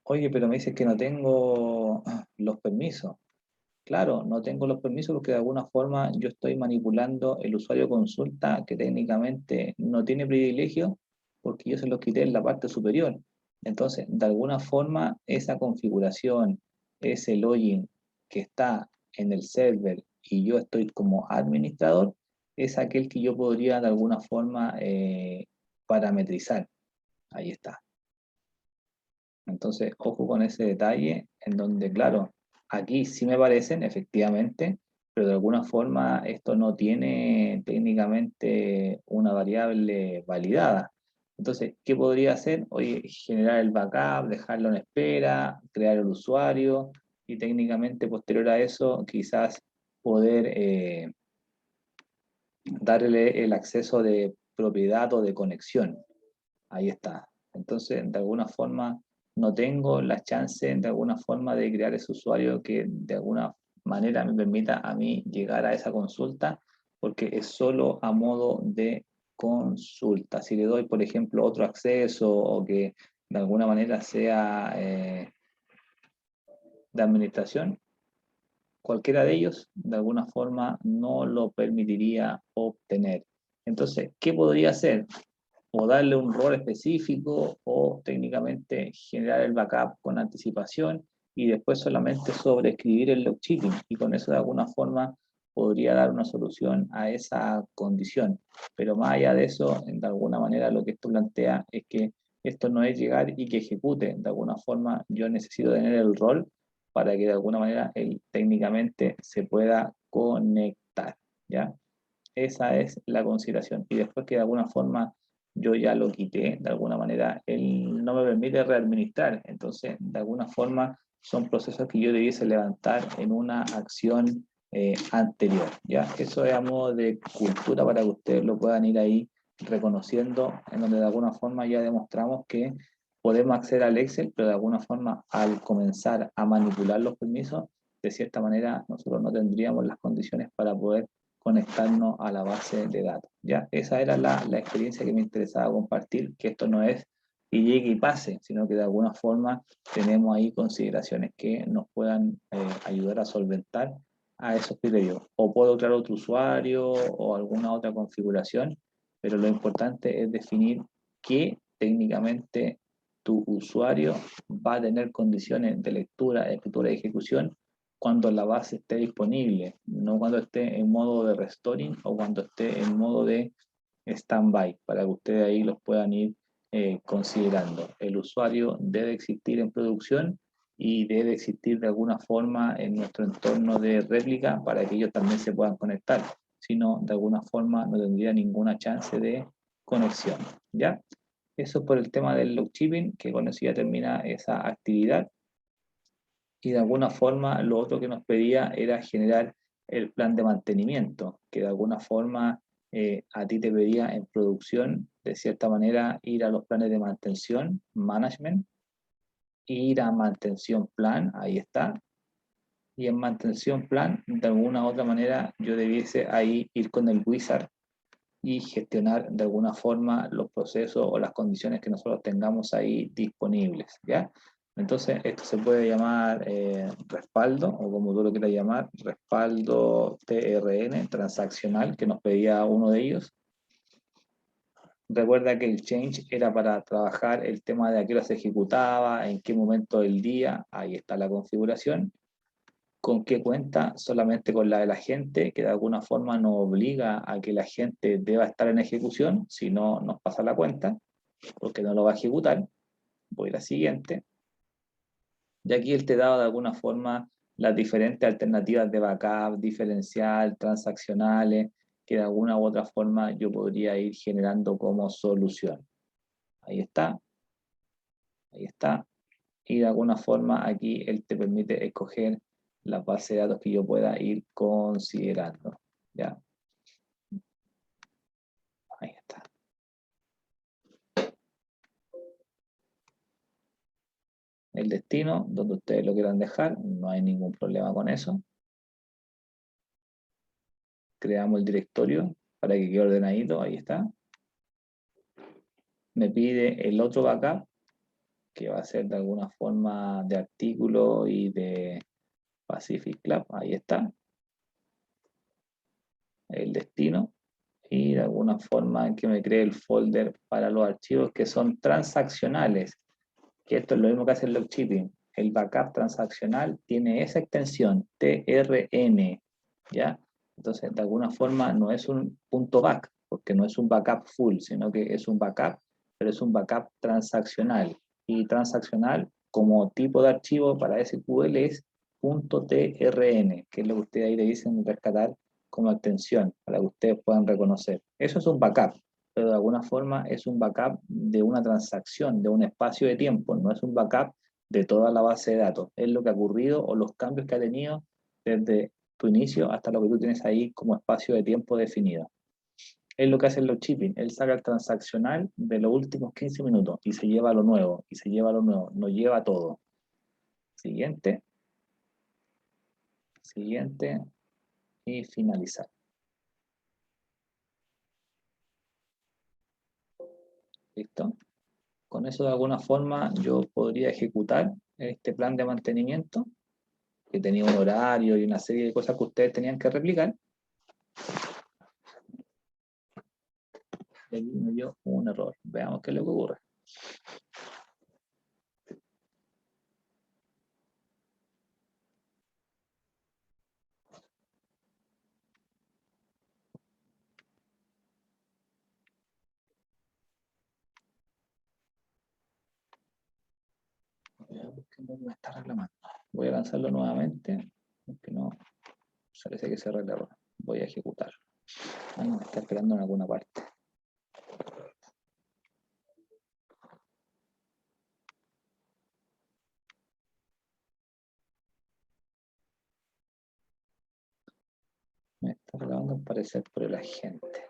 Oye, pero me dices que no tengo los permisos. Claro, no tengo los permisos porque de alguna forma yo estoy manipulando el usuario consulta que técnicamente no tiene privilegio porque yo se los quité en la parte superior. Entonces, de alguna forma, esa configuración, ese login que está en el server y yo estoy como administrador, es aquel que yo podría de alguna forma parametrizar. Ahí está. Entonces, ojo con ese detalle en donde, claro, aquí sí me parecen, efectivamente, pero de alguna forma esto no tiene técnicamente una variable validada. Entonces, ¿qué podría hacer? Oye, generar el backup, dejarlo en espera, crear el usuario y técnicamente posterior a eso quizás poder darle el acceso de propiedad o de conexión. Ahí está. Entonces, de alguna forma, no tengo la chance, de alguna forma, de crear ese usuario que de alguna manera me permita a mí llegar a esa consulta, porque es solo a modo de consulta. Si le doy, por ejemplo, otro acceso o que de alguna manera sea de administración, cualquiera de ellos, de alguna forma, no lo permitiría obtener. Entonces, ¿qué podría hacer? O darle un rol específico o técnicamente generar el backup con anticipación y después solamente sobreescribir el log cheating y con eso de alguna forma podría dar una solución a esa condición. Pero más allá de eso, de alguna manera lo que esto plantea es que esto no es llegar y que ejecute. De alguna forma yo necesito tener el rol para que de alguna manera él técnicamente se pueda conectar, ¿ya? Esa es la consideración. Y después que de alguna forma yo ya lo quité, de alguna manera él no me permite readministrar. Entonces, de alguna forma son procesos que yo debiese levantar en una acción anterior. ¿Ya? Eso es a modo de cultura para que ustedes lo puedan ir ahí reconociendo, en donde de alguna forma ya demostramos que podemos acceder al Excel, pero de alguna forma al comenzar a manipular los permisos, de cierta manera nosotros no tendríamos las condiciones para poder conectarnos a la base de datos. ¿Ya? Esa era la experiencia que me interesaba compartir, que esto no es y llegue y pase, sino que de alguna forma tenemos ahí consideraciones que nos puedan ayudar a solventar a esos criterios. O puedo crear otro usuario o alguna otra configuración, pero lo importante es definir qué técnicamente tu usuario va a tener condiciones de lectura, escritura y ejecución cuando la base esté disponible, no cuando esté en modo de restoring o cuando esté en modo de standby, para que ustedes ahí los puedan ir considerando. El usuario debe existir en producción y debe existir de alguna forma en nuestro entorno de réplica para que ellos también se puedan conectar. Si no, de alguna forma no tendría ninguna chance de conexión. ¿Ya? Eso por el tema del log shipping, que con eso ya termina esa actividad. Y de alguna forma lo otro que nos pedía era generar el plan de mantenimiento, que de alguna forma a ti te pedía en producción, de cierta manera, ir a los planes de mantención, management, ir a mantención plan, ahí está, y en mantención plan, de alguna u otra manera, yo debiese ahí ir con el wizard y gestionar de alguna forma los procesos o las condiciones que nosotros tengamos ahí disponibles, ¿ya? Entonces, esto se puede llamar respaldo, o como tú lo quieras llamar, respaldo TRN, transaccional, que nos pedía uno de ellos. Recuerda que el change era para trabajar el tema de a qué hora se ejecutaba, en qué momento del día, ahí está la configuración. ¿Con qué cuenta? Solamente con la de la gente, que de alguna forma nos obliga a que la gente deba estar en ejecución, si no nos pasa la cuenta, porque no lo va a ejecutar. Voy a la siguiente. Y aquí él te daba de alguna forma las diferentes alternativas de backup, diferencial, transaccionales, que de alguna u otra forma yo podría ir generando como solución. Ahí está. Ahí está. Y de alguna forma aquí él te permite escoger la base de datos que yo pueda ir considerando. ¿Ya? Ahí está. El destino, donde ustedes lo quieran dejar, no hay ningún problema con eso. Creamos el directorio para que quede ordenadito, ahí está. Me pide el otro backup, que va a ser de alguna forma de artículo y de Pacific Club, ahí está. El destino. Y de alguna forma que me cree el folder para los archivos que son transaccionales, que esto es lo mismo que hace el log shipping. El backup transaccional tiene esa extensión, TRN, ¿ya? Entonces, de alguna forma no es un punto .back, porque no es un backup full, sino que es un backup, pero es un backup transaccional. Y transaccional, como tipo de archivo para SQL, es .trn, que es lo que ustedes ahí le dicen rescatar como extensión, para que ustedes puedan reconocer. Eso es un backup, pero de alguna forma es un backup de una transacción, de un espacio de tiempo, no es un backup de toda la base de datos. Es lo que ha ocurrido o los cambios que ha tenido desde tu inicio hasta lo que tú tienes ahí como espacio de tiempo definido. Es lo que hace el log shipping. Él saca el transaccional de los últimos 15 minutos y se lleva lo nuevo, y se lleva lo nuevo, nos lleva todo. Siguiente. Siguiente. Y finalizar. ¿Listo? Con eso de alguna forma yo podría ejecutar este plan de mantenimiento, que tenía un horario y una serie de cosas que ustedes tenían que replicar. Y aquí me dio un error. Veamos qué es lo que ocurre. Me está reclamando. Voy a lanzarlo nuevamente, porque no parece que cerré el error. Voy a ejecutar. Ah, no, me está esperando en alguna parte. Me está reclamando al parecer por el agente.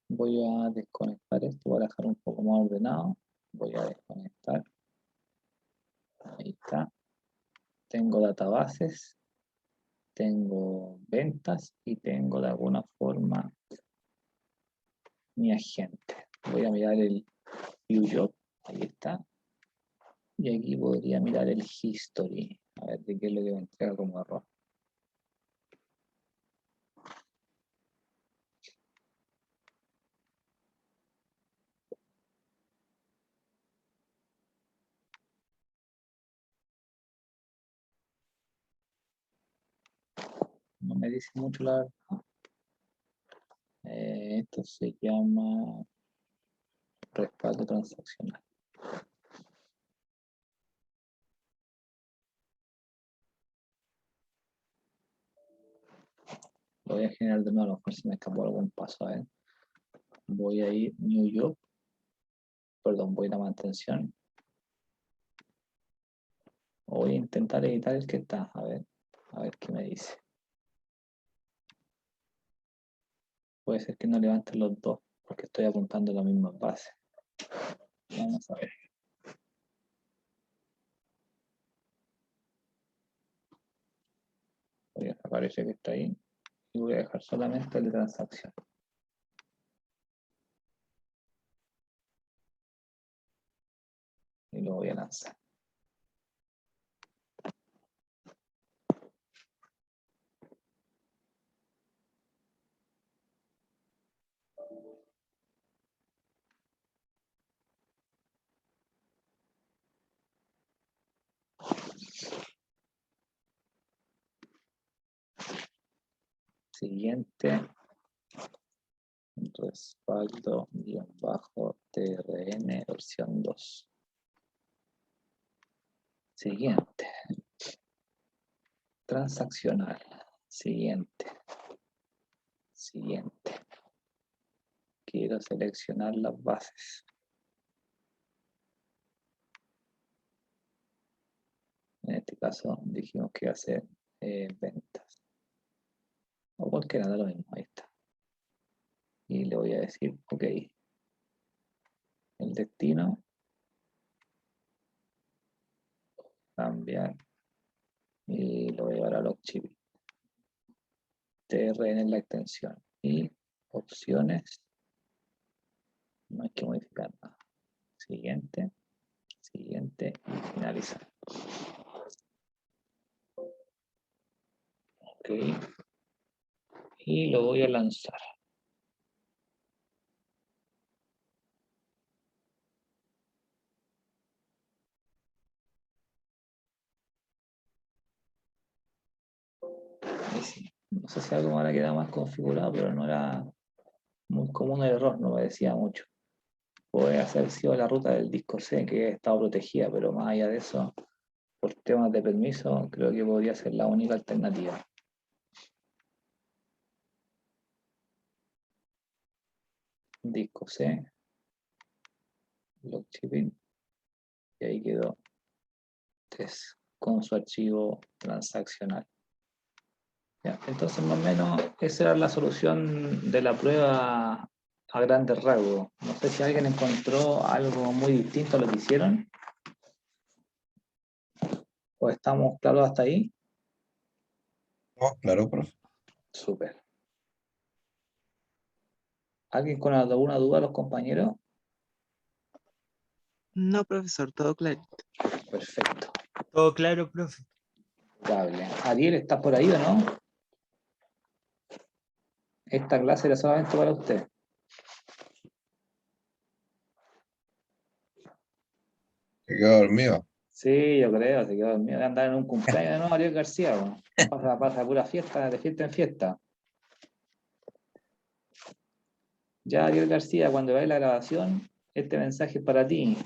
Voy a desconectar esto, voy a dejar un poco más ordenado. Voy a desconectar. Ahí está. Tengo databases, tengo ventas y tengo de alguna forma mi agente. Voy a mirar el view job, ahí está. Y aquí podría mirar el history, a ver de qué es lo que me entrega como error. No me dice mucho la verdad. Esto se llama respaldo transaccional. Lo voy a generar de nuevo, a lo mejor se me escapó algún paso. A ver. Voy a ir New York. Perdón, voy a ir a mantención. Voy a intentar editar el que está. A ver qué me dice. Puede ser que no levanten los dos, porque estoy apuntando a la misma base. Vamos a ver. Voy a sacar ese que está ahí y voy a dejar solamente el de transacción. Y lo voy a lanzar. Siguiente. Respaldo -trn versión 2. Siguiente. Transaccional. Siguiente. Siguiente. Quiero seleccionar las bases. En este caso dijimos que iba a ser ventas. O cualquiera, da lo mismo. Ahí está. Y le voy a decir, ok. El destino. Cambiar. Y lo voy a llevar a Lockchip. TRN en la extensión. Y opciones. No hay que modificar nada. Siguiente. Siguiente. Y finalizar. Ok. Y lo voy a lanzar. Ahí sí. No sé si algo me habrá quedado más configurado, pero no era muy común el error, no me decía mucho. Puede haber sido la ruta del disco C que estaba protegida, pero más allá de eso, por temas de permiso, creo que podría ser la única alternativa. Disco C, Lockchip, y ahí quedó 3 con su archivo transaccional. Ya, entonces, más o menos, esa era la solución de la prueba a grandes rasgos. No sé si alguien encontró algo muy distinto a lo que hicieron. ¿O estamos claros hasta ahí? Oh, claro, profe. Súper. ¿Alguien con alguna duda, los compañeros? No, profesor, todo claro. Perfecto. Todo claro, profe. Impecable. Ariel, ¿estás por ahí o no? Esta clase era solamente para usted. Se quedó dormido. Sí, yo creo, se quedó dormido de andar en un cumpleaños, ¿no? Ariel García, bueno. Pasa pura fiesta, de fiesta en fiesta. Ya, Ariel García, cuando veas la grabación, este mensaje es para ti.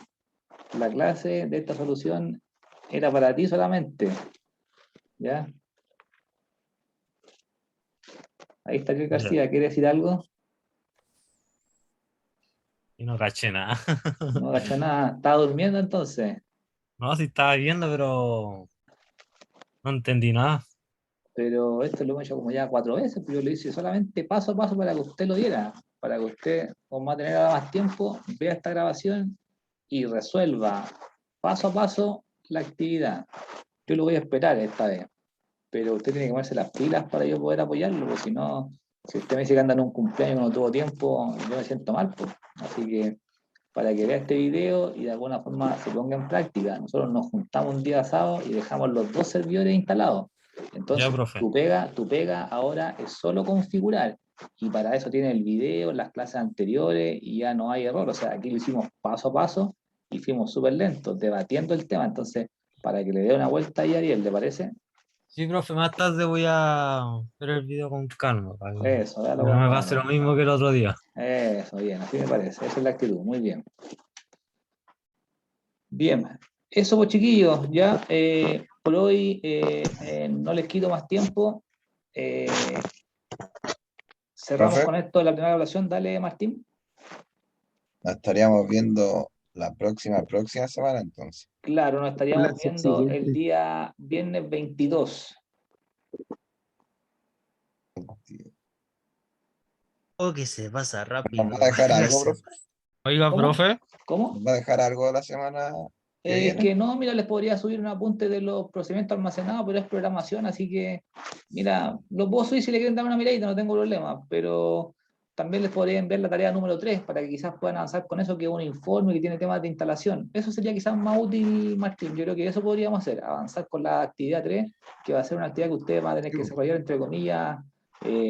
La clase de esta solución era para ti solamente. ¿Ya? Ahí está Ariel García, ¿quiere decir algo? Y no caché nada. No agachó nada. ¿Estaba durmiendo entonces? No, sí estaba viendo, pero no entendí nada. Pero esto lo hemos hecho como ya 4 veces, pero yo le hice solamente paso a paso para que usted lo diera, para que usted, como va a tener ahora más tiempo, vea esta grabación y resuelva paso a paso la actividad. Yo lo voy a esperar esta vez, pero usted tiene que ponerse las pilas para yo poder apoyarlo, porque si no, si usted me dice que anda en un cumpleaños y no tuvo tiempo, yo me siento mal, pues. Así que para que vea este video y de alguna forma se ponga en práctica, nosotros nos juntamos un día sábado y dejamos los 2 servidores instalados. Entonces, Ya, profe. tu pega ahora es solo configurar. Y para eso tiene el video, las clases anteriores y ya no hay error. O sea, aquí lo hicimos paso a paso y fuimos súper lentos, debatiendo el tema. Entonces, para que le dé una vuelta ahí, Ariel, ¿le parece? Sí, profe, más tarde voy a ver el video con calma, para que Eso, véalo no con me pase lo calma. mismo que el otro día. Eso, bien, así me parece. Esa es la actitud, muy bien. Bien, eso pues chiquillos, ya por hoy no les quito más tiempo. cerramos Profe. con esto de la primera evaluación. Dale, Martín. Nos estaríamos viendo la próxima semana entonces. Claro, nos estaríamos La viendo el subsiguiente. día viernes 22. Oh, que se pasa rápido. ¿Nos va a dejar la algo, semana. profe? Oiga, ¿Cómo? profe, ¿Cómo? ¿Nos va a dejar algo la semana que Es viene? que no, mira, les podría subir un apunte de los procedimientos almacenados, pero es programación, así que, mira, lo puedo subir si le quieren dar una miradita, no tengo problema, pero también les podría enviar la tarea número 3 para que quizás puedan avanzar con eso, que es un informe que tiene temas de instalación. Eso sería quizás más útil, Martín. Yo creo que eso podríamos hacer, avanzar con la actividad 3, que va a ser una actividad que ustedes van a tener que desarrollar, entre comillas,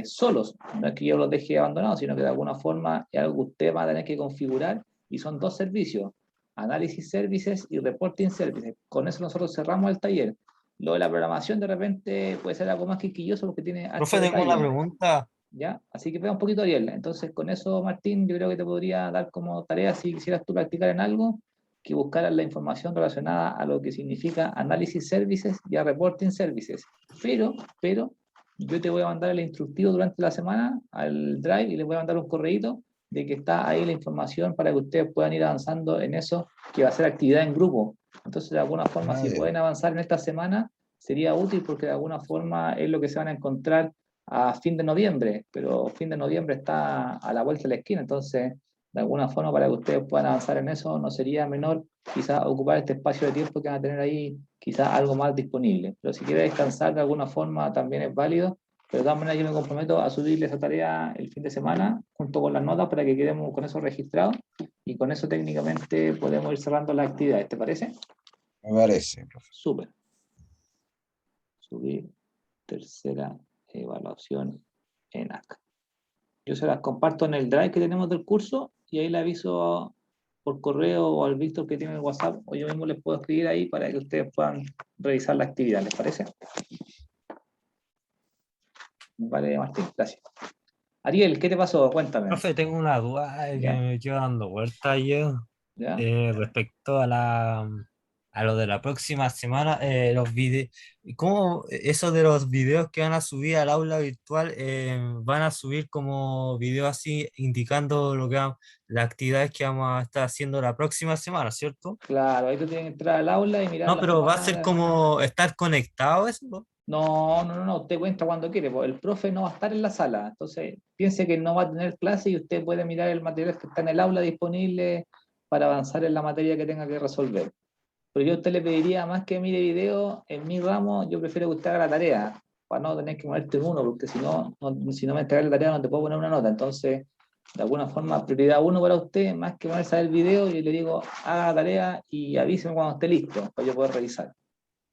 solos. No es que yo los deje abandonados, sino que de alguna forma es algo que ustedes van a tener que configurar, y son 2 servicios: Analysis Services y Reporting Services. Con eso nosotros cerramos el taller. Lo de la programación de repente puede ser algo más quisquilloso porque tiene harto profe, tengo una detalle, pregunta. ¿ya? Así que pega un poquito, Ariel. Entonces, con eso, Martín, yo creo que te podría dar como tarea, si quisieras tú practicar en algo, que buscaras la información relacionada a lo que significa Analysis Services y a Reporting Services. Pero, yo te voy a mandar el instructivo durante la semana al Drive y les voy a mandar un correíto de que está ahí la información para que ustedes puedan ir avanzando en eso, que va a ser actividad en grupo. Entonces, de alguna forma, si Ya. pueden avanzar en esta semana, sería útil porque de alguna forma es lo que se van a encontrar a fin de noviembre, pero fin de noviembre está a la vuelta de la esquina, entonces, de alguna forma, para que ustedes puedan avanzar en eso, no sería menor quizás ocupar este espacio de tiempo que van a tener ahí, quizás algo más disponible. Pero si quiere descansar de alguna forma, también es válido. Pero de todas maneras yo me comprometo a subirle esa tarea el fin de semana, junto con las notas, para que quedemos con eso registrado, y con eso técnicamente podemos ir cerrando las actividades. ¿Te parece? Me parece, profe. Súper. Subir tercera evaluación en acá. Yo se las comparto en el Drive que tenemos del curso, y ahí le aviso por correo o al Víctor que tiene el WhatsApp, o yo mismo les puedo escribir ahí para que ustedes puedan revisar la actividad. ¿Les parece? Vale, Martín, gracias. Ariel, ¿qué te pasó? Cuéntame. Profe, tengo una duda que ¿Ya? me quedo dando vuelta yo ¿Ya? respecto a lo de la próxima semana, los videos. ¿Cómo eso de los videos que van a subir al aula virtual van a subir como videos así indicando las actividades que vamos a estar haciendo la próxima semana, ¿cierto? Claro, ahí tú tienes que entrar al aula y mirar No, la pero va a semana. ser como estar conectado eso, ¿no? No, usted cuenta cuando quiere, pues el profe no va a estar en la sala, entonces piense que no va a tener clase y usted puede mirar el material que está en el aula disponible para avanzar en la materia que tenga que resolver. Pero yo a usted le pediría, más que mire video, en mi ramo, yo prefiero que usted haga la tarea, para no tener que ponerte en uno, porque si no me entregas la tarea no te puedo poner una nota. Entonces, de alguna forma, prioridad 1 para usted, más que ponerse a ver el video, yo le digo, haga la tarea y avíseme cuando esté listo, para yo poder revisar.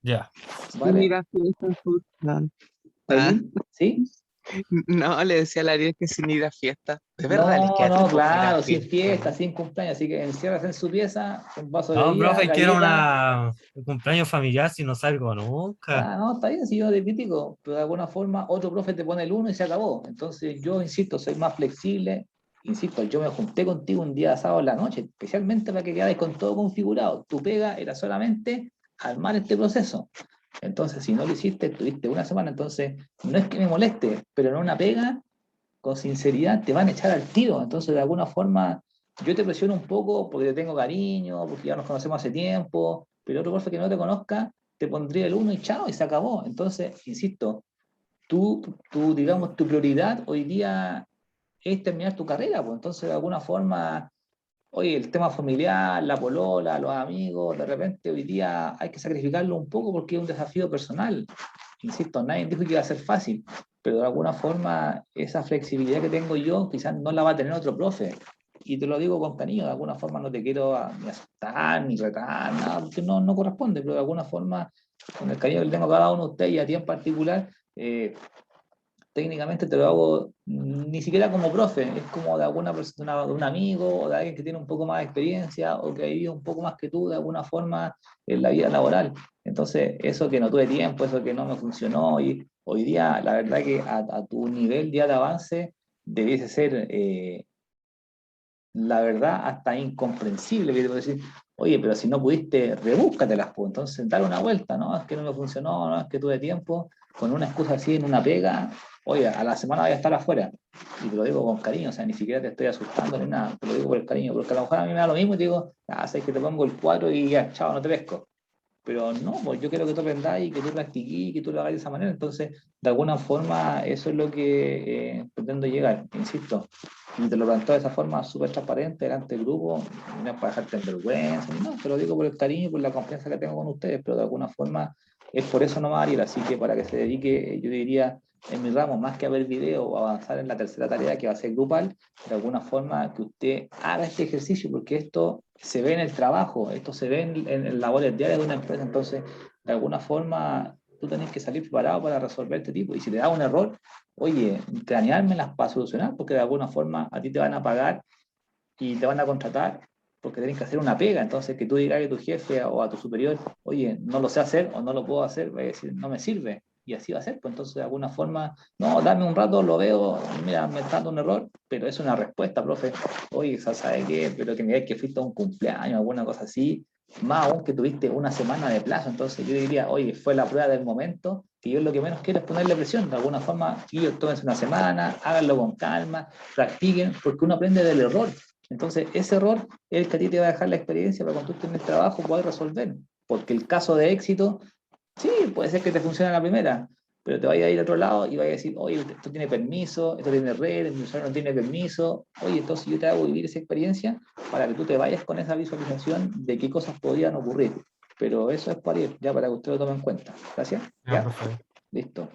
Ya. ¿Vale? Mira, fiesta, puta. ¿Aileen? ¿Sí? No, le decía a la Ariel que sin ir a fiesta. De verdad, les queda No, tiempo para ir a claro, sin fiesta, fiesta. sin cumpleaños, así que encierras en su pieza, un vaso de No, bebida, profe, quiero galleta. un cumpleaños familiar si no salgo nunca. Ah, no, está bien, si yo te critico, pero de alguna forma otro profe te pone el 1 y se acabó. Entonces yo, insisto, soy más flexible. Insisto, yo me junté contigo un día sábado en la noche, especialmente para que quedáis con todo configurado. Tu pega era solamente armar este proceso. Entonces, si no lo hiciste, tuviste una semana. Entonces, no es que me moleste, pero en una pega, con sinceridad, te van a echar al tiro. Entonces, de alguna forma, yo te presiono un poco porque te tengo cariño, porque ya nos conocemos hace tiempo, pero otro profe que no te conozca, te pondría el 1 y chao, y se acabó. Entonces, insisto, digamos, tu prioridad hoy día es terminar tu carrera, pues entonces de alguna forma, oye, el tema familiar, la polola, los amigos, de repente hoy día hay que sacrificarlo un poco porque es un desafío personal. Insisto, nadie dijo que iba a ser fácil, pero de alguna forma esa flexibilidad que tengo yo quizás no la va a tener otro profe. Y te lo digo con cariño, de alguna forma no te quiero ni asustar, ni retar, nada, porque no corresponde, pero de alguna forma, con el cariño que le tengo a cada uno de ustedes y a ti en particular, técnicamente te lo hago ni siquiera como profe, es como de alguna persona, de un amigo o de alguien que tiene un poco más de experiencia o que ha vivido un poco más que tú de alguna forma en la vida laboral. Entonces, eso que no tuve tiempo, eso que no me funcionó, y hoy día, la verdad que a tu nivel ya de avance debiese ser, la verdad, hasta incomprensible, que te puedo decir, oye, pero si no pudiste, rebúscatelas, pues, entonces dar una vuelta, ¿no? Es que no me funcionó, no es que tuve tiempo, con una excusa así en una pega, oye, a la semana voy a estar afuera. Y te lo digo con cariño, o sea, ni siquiera te estoy asustando ni nada, te lo digo por el cariño, porque a lo mejor a mí me da lo mismo y te digo, ah, sabes que te pongo el cuadro y ya, chao, no te pesco. Pero no, pues yo quiero que tú aprendas y que tú practiques y que tú lo hagas de esa manera. Entonces, de alguna forma, eso es lo que pretendo llegar, insisto. Y te lo planteo de esa forma súper transparente delante del grupo, no es para dejarte en vergüenza, no, te lo digo por el cariño y por la confianza que tengo con ustedes, pero de alguna forma es por eso nomás, Ariel. Así que para que se dedique, yo diría, en mi ramo, más que a ver video o avanzar en la tercera tarea que va a ser grupal, de alguna forma que usted haga este ejercicio, porque esto se ve en el trabajo, esto se ve en labores diarias de una empresa. Entonces, de alguna forma, tú tenés que salir preparado para resolver este tipo. Y si te da un error, oye, craneármelas para solucionar, porque de alguna forma a ti te van a pagar y te van a contratar porque tienen que hacer una pega. Entonces, que tú digas a tu jefe o a tu superior, oye, no lo sé hacer o no lo puedo hacer, va a decir, no me sirve. Y así va a ser. Pues entonces, de alguna forma, no, dame un rato, lo veo, mira, me está dando un error, pero es una respuesta, profe. Oye, ¿sabe qué? Pero que me digas que fuiste a un cumpleaños, alguna cosa así, más aún que tuviste una semana de plazo. Entonces, yo diría, oye, fue la prueba del momento, que yo lo que menos quiero es ponerle presión. De alguna forma, ellos tómense una semana, háganlo con calma, practiquen, porque uno aprende del error. Entonces, ese error es el que a ti te va a dejar la experiencia para cuando tú estés en el trabajo poder resolver. Porque el caso de éxito, sí, puede ser que te funcione la primera, pero te vaya a ir a otro lado y vaya a decir, oye, esto tiene permiso, esto tiene red, mi usuario no tiene permiso. Oye, entonces yo te hago vivir esa experiencia para que tú te vayas con esa visualización de qué cosas podrían ocurrir. Pero eso es para ir, ya para que usted lo tome en cuenta. Gracias. Ya, Ya, profe. listo.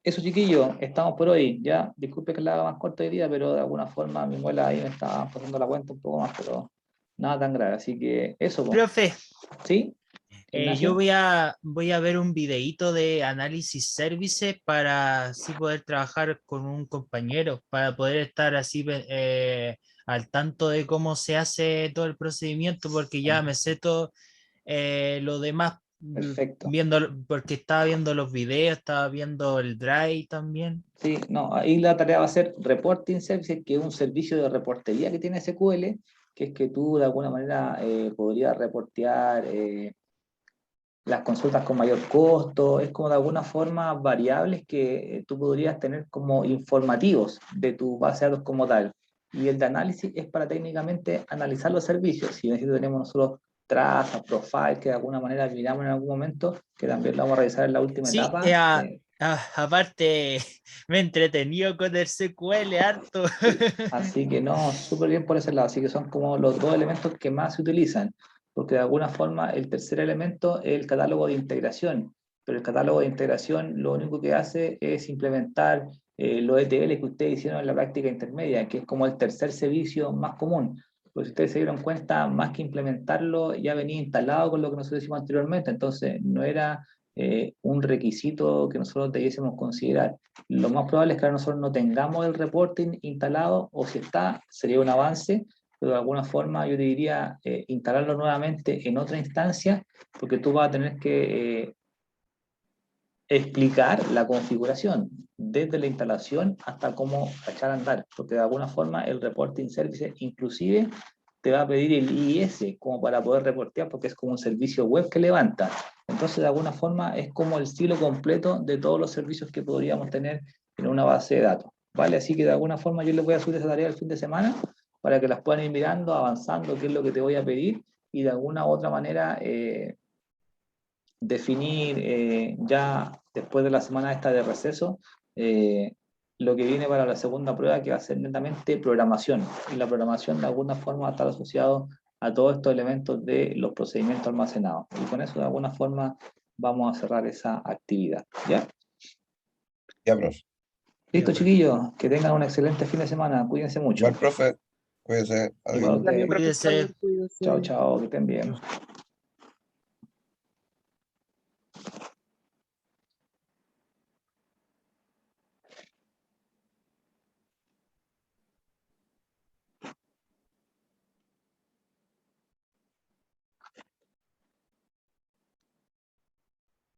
Eso, chiquillos, estamos por hoy. Ya, disculpe que la haga más corta hoy día, pero de alguna forma mi muela ahí me está pasando la cuenta un poco más, pero nada tan grave. Así que eso, po. Profe, ¿Sí? yo Ignacio. voy a ver un videíto de análisis services para así poder trabajar con un compañero, para poder estar así al tanto de cómo se hace todo el procedimiento, porque ya me sé todo lo demás, Perfecto. viendo, porque estaba viendo los videos, estaba viendo el Drive también. Sí, no, ahí la tarea va a ser Reporting Services, que es un servicio de reportería que tiene SQL, que es que tú de alguna manera podrías reportear las consultas con mayor costo. Es como de alguna forma variables que tú podrías tener como informativos de tu base de datos como tal. Y el de análisis es para técnicamente analizar los servicios. Si necesito tenemos nosotros trazas, profiles, que de alguna manera miramos en algún momento, que también lo vamos a revisar en la última Sí, etapa. aparte me he entretenido con el SQL harto. Así que no, súper bien por ese lado. Así que son como los dos elementos que más se utilizan, porque de alguna forma el tercer elemento es el catálogo de integración, pero el catálogo de integración lo único que hace es implementar los ETL que ustedes hicieron en la práctica intermedia, que es como el tercer servicio más común. Pues si ustedes se dieron cuenta, más que implementarlo, ya venía instalado con lo que nosotros hicimos anteriormente, entonces no era un requisito que nosotros debiésemos considerar. Lo más probable es que ahora nosotros no tengamos el reporting instalado, o si está, sería un avance, pero de alguna forma yo te diría instalarlo nuevamente en otra instancia, porque tú vas a tener que explicar la configuración, desde la instalación hasta cómo echar a andar, porque de alguna forma el reporting service inclusive te va a pedir el IIS como para poder reportear, porque es como un servicio web que levanta. Entonces, de alguna forma, es como el ciclo completo de todos los servicios que podríamos tener en una base de datos. ¿Vale? Así que de alguna forma yo les voy a subir esa tarea el fin de semana para que las puedan ir mirando, avanzando, qué es lo que te voy a pedir, y de alguna u otra manera definir ya después de la semana esta de receso lo que viene para la segunda prueba, que va a ser netamente programación. Y la programación de alguna forma va a estar asociado a todos estos elementos de los procedimientos almacenados. Y con eso de alguna forma vamos a cerrar esa actividad. ¿Ya? Ya, profe. Listo, chiquillos. Que tengan un excelente fin de semana. Cuídense mucho. Igual, profe. Cuídese. Igual Adiós. ustedes. Cuídese. Chao, chao. Que estén bien.